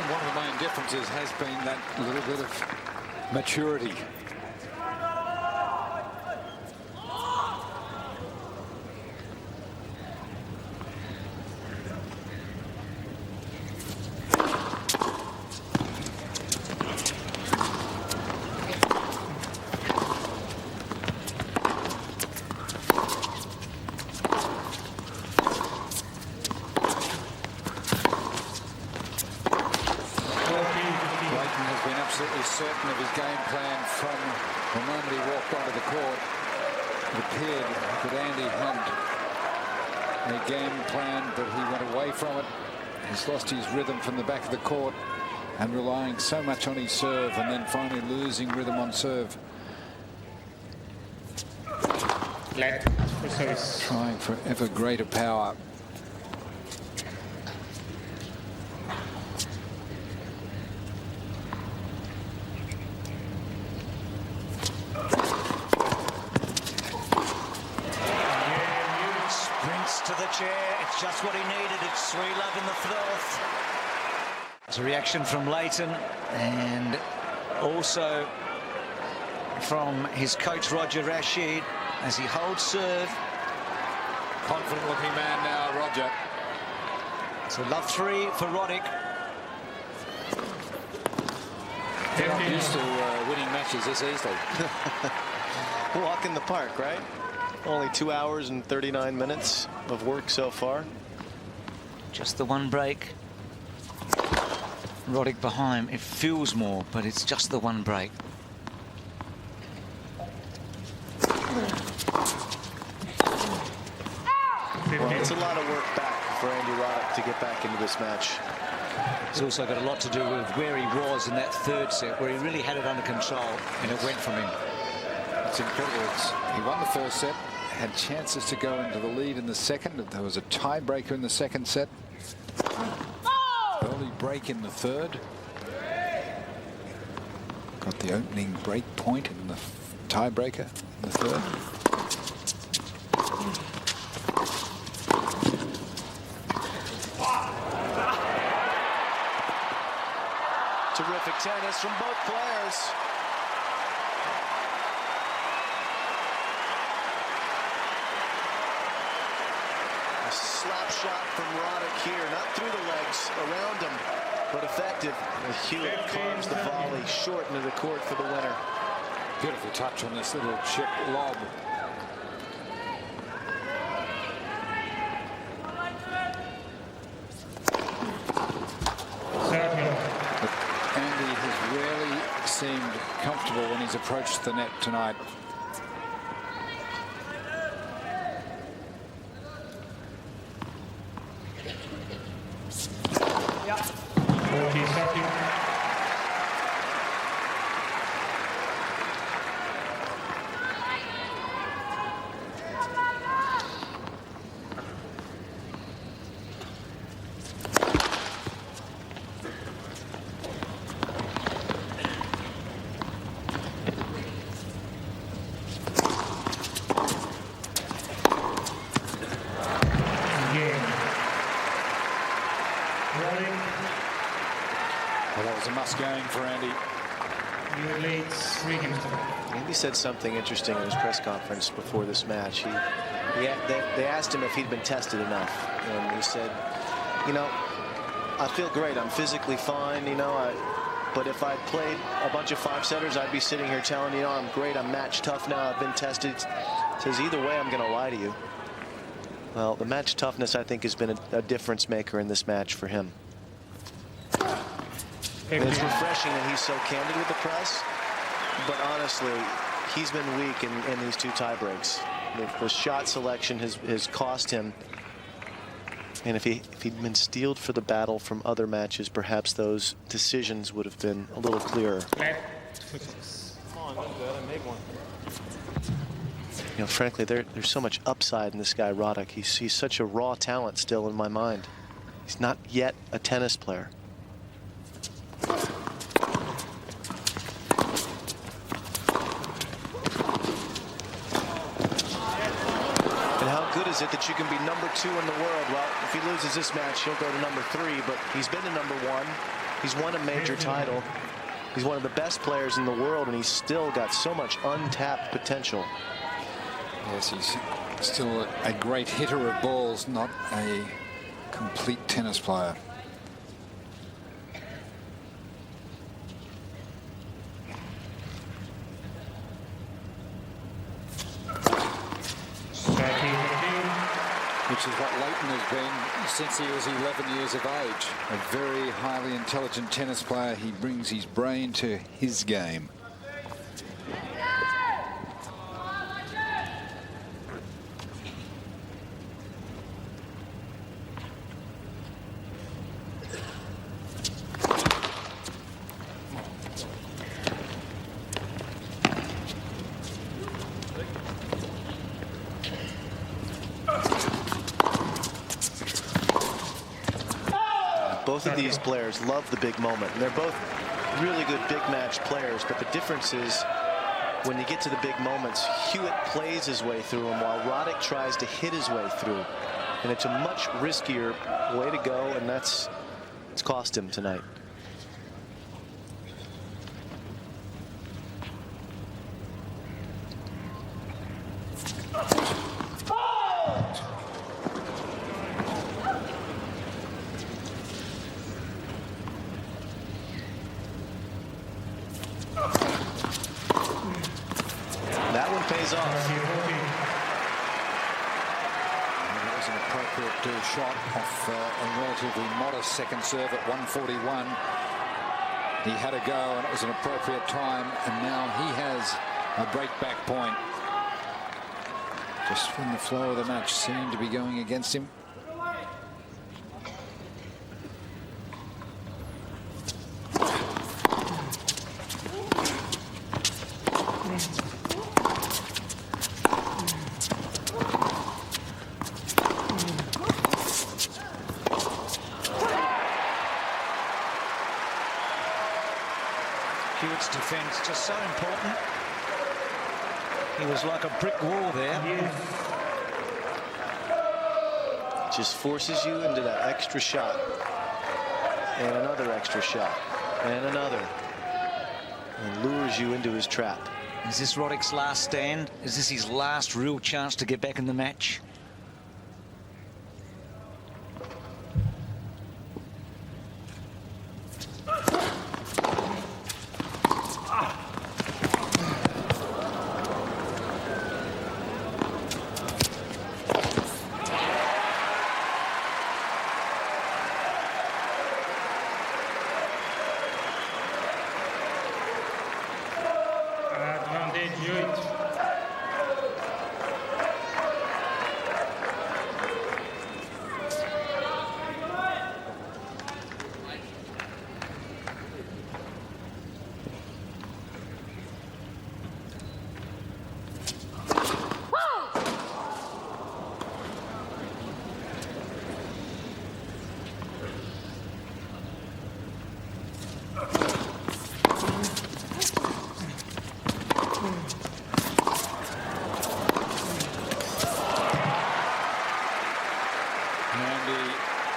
Speaker 2: one of the main differences has been that little bit of maturity. absolutely certain of his game plan from the moment he walked onto the court. It appeared that Andy had a game plan, but he went away from it. He's lost his rhythm from the back of the court and relying so much on his serve, and then finally losing rhythm on serve.
Speaker 4: Flat for service.
Speaker 2: Trying for ever greater power.
Speaker 3: Sprints to the chair. It's just what he needed. It's 3-love in the fourth. It's a reaction from Leighton and also from his coach Roger Rashid as he holds serve.
Speaker 2: Confident looking man now, Roger.
Speaker 3: So love 3 for Roddick.
Speaker 2: They're not used to winning matches this easily.
Speaker 1: Walk in the park, right? Only 2 hours and 39 minutes of work so far.
Speaker 3: Just the one break. Roddick behind. It feels more, but it's just the one break.
Speaker 1: Well, it's a lot of work back for Andy Roddick to get back into this match.
Speaker 3: It's also got a lot to do with where he was in that third set, where he really had it under control, and it went from him.
Speaker 2: It's incredible. He won the first set, had chances to go into the lead in the second. There was a tiebreaker in the second set. Early break in the third. Got the opening break point in the tiebreaker in the third.
Speaker 1: Terrific tennis from both players. A slap shot from Roddick here, not through the legs, around him, but effective. Hewitt carves the volley short into the court for the winner.
Speaker 2: Beautiful touch on this little chip lob. Andy has rarely seemed comfortable when he's approached the net tonight. Well, that was a must game for Andy.
Speaker 1: Andy said something interesting in his press conference before this match. They asked him if he'd been tested enough, and he said, you know, I feel great. I'm physically fine, you know. But if I played a bunch of 5-setters, I'd be sitting here telling you, I'm great. I'm match tough now. I've been tested. Says either way, I'm going to lie to you. Well, the match toughness, I think, has been a difference maker in this match for him. And it's refreshing that he's so candid with the press, but honestly, he's been weak in these 2 tie breaks. The shot selection has cost him, and if he'd been steeled for the battle from other matches, perhaps those decisions would have been a little clearer.
Speaker 5: Come on, that's good. I made one.
Speaker 1: You know, frankly, there's so much upside in this guy, Roddick. He's such a raw talent still in my mind. He's not yet a tennis player. And how good is it that you can be number 2 in the world? Well, if he loses this match, he'll go to number 3, but he's been to number 1. He's won a major title. He's one of the best players in the world, and he's still got so much untapped potential.
Speaker 2: Yes, he's still a great hitter of balls, not a complete tennis player. Which is what Leighton has been since he was 11 years of age. A very highly intelligent tennis player. He brings his brain to his game.
Speaker 1: Both of these players love the big moment, and they're both really good big match players, but the difference is when you get to the big moments, Hewitt plays his way through them while Roddick tries to hit his way through, and it's a much riskier way to go, and it's cost him tonight. That one pays off.
Speaker 2: That was an appropriate shot off a relatively modest second serve at 141. He had a go, and it was an appropriate time, and now he has a break-back point. Just when the flow of the match seemed to be going against him.
Speaker 3: Hewitt's defence just so important. He was like a brick wall there.
Speaker 1: Just forces you into that extra shot, and another extra shot, and another, and lures you into his trap.
Speaker 3: Is this Roddick's last stand? Is this his last real chance to get back in the match?
Speaker 4: Advantage Hewitt.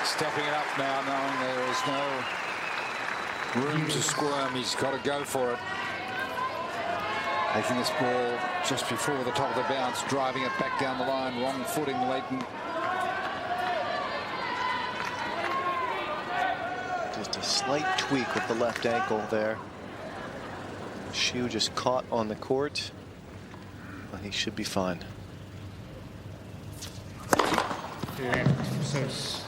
Speaker 2: Stepping it up now, knowing there is no room to squirm. He's got to go for it. Taking this ball just before the top of the bounce, driving it back down the line, wrong footing, Leighton.
Speaker 1: Just a slight tweak with the left ankle there. Shoe just caught on the court, but he should be fine.
Speaker 4: Left service.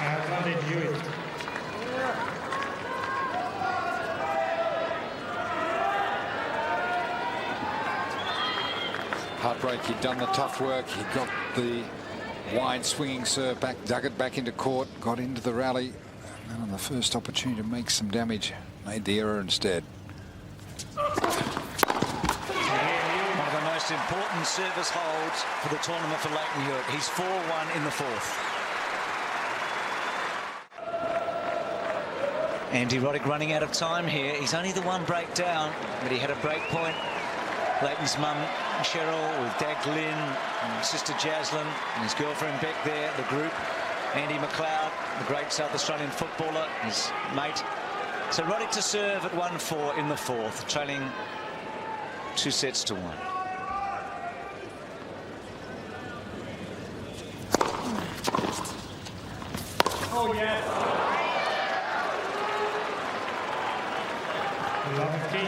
Speaker 4: Advantage Hewitt.
Speaker 2: Heartbreak, he'd done the tough work. He got the wide swinging serve back, dug it back into court, got into the rally, and then on the first opportunity to make some damage, made the error instead.
Speaker 3: One of the most important service holds for the tournament for Leighton Hewitt. He's 4-1 in the fourth. Andy Roddick running out of time here. He's only the one break down, but he had a break point. Leighton's mum, Cheryl, with Dad Glynn and sister Jaslyn and his girlfriend Beck there, the group. Andy McLeod, the great South Australian footballer, his mate. So Roddick to serve at 1-4 in the fourth, trailing 2-1.
Speaker 4: Oh, yeah. 15.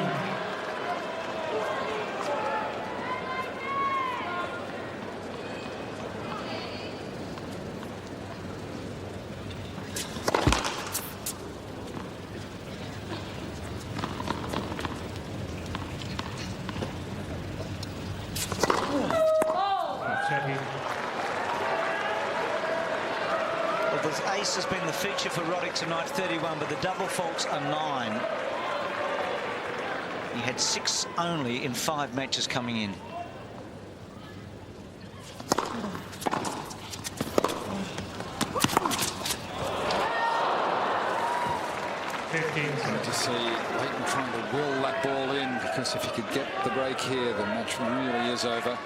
Speaker 3: Well, the ace has been the feature for Roddick tonight, 31, but the double faults are 9. He had 6 only in 5 matches coming in.
Speaker 2: Good to see Leighton trying to will that ball in, because if he could get the break here, the match really is over.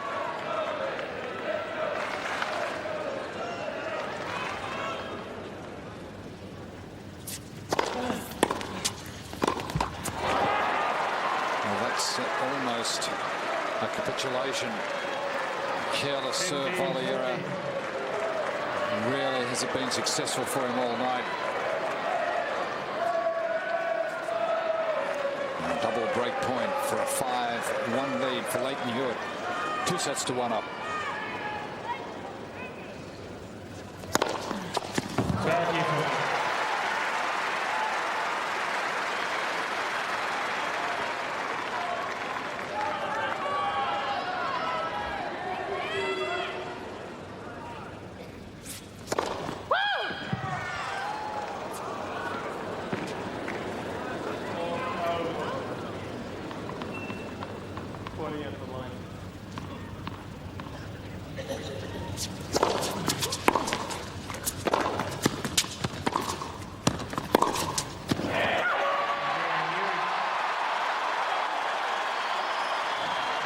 Speaker 2: Well, that's almost a capitulation. Careless serve volley error. Really has it been successful for him all night. Double break point for a 5-1 lead for Leighton Hewitt. 2-1 up.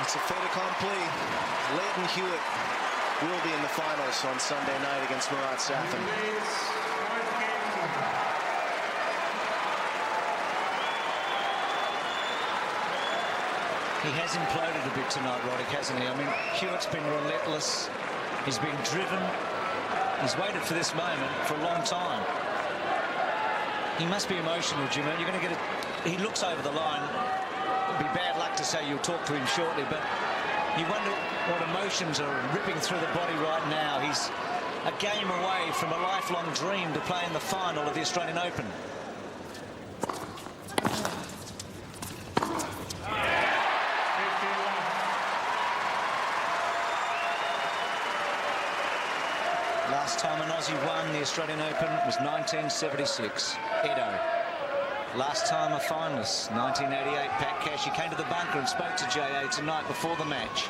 Speaker 1: It's a fait accompli. Leighton Hewitt will be in the finals on Sunday night against Murat Safin.
Speaker 3: He has imploded a bit tonight, Roddick, hasn't he? I mean, Hewitt's been relentless. He's been driven. He's waited for this moment for a long time. He must be emotional, Jim. You're going to get a... He looks over the line. It'd be bad luck to say you'll talk to him shortly, but you wonder what emotions are ripping through the body right now. He's a game away from a lifelong dream to play in the final of the Australian Open. Last time an Aussie won the Australian Open was 1976, Edo. Last time a finalist, 1988, Pat Cash. He came to the bunker and spoke to J.A. tonight before the match.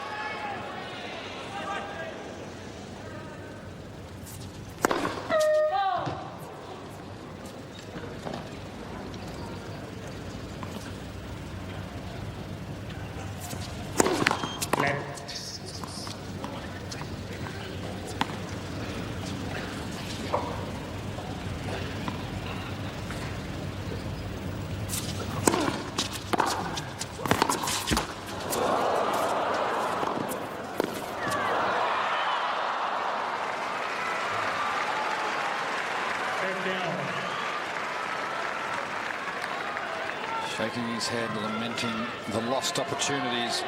Speaker 2: Shaking his head, lamenting the lost opportunities.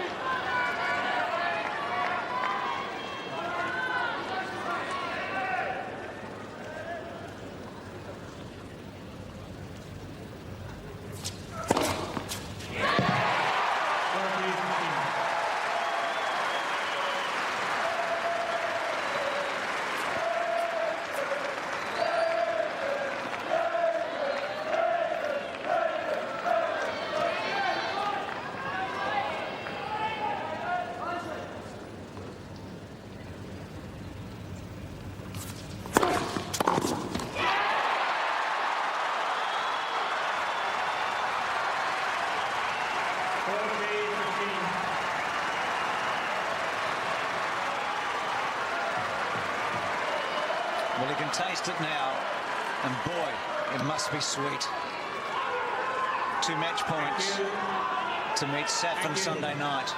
Speaker 3: Well, he can taste it now, and boy, it must be sweet. 2 match points to meet Safin Sunday night.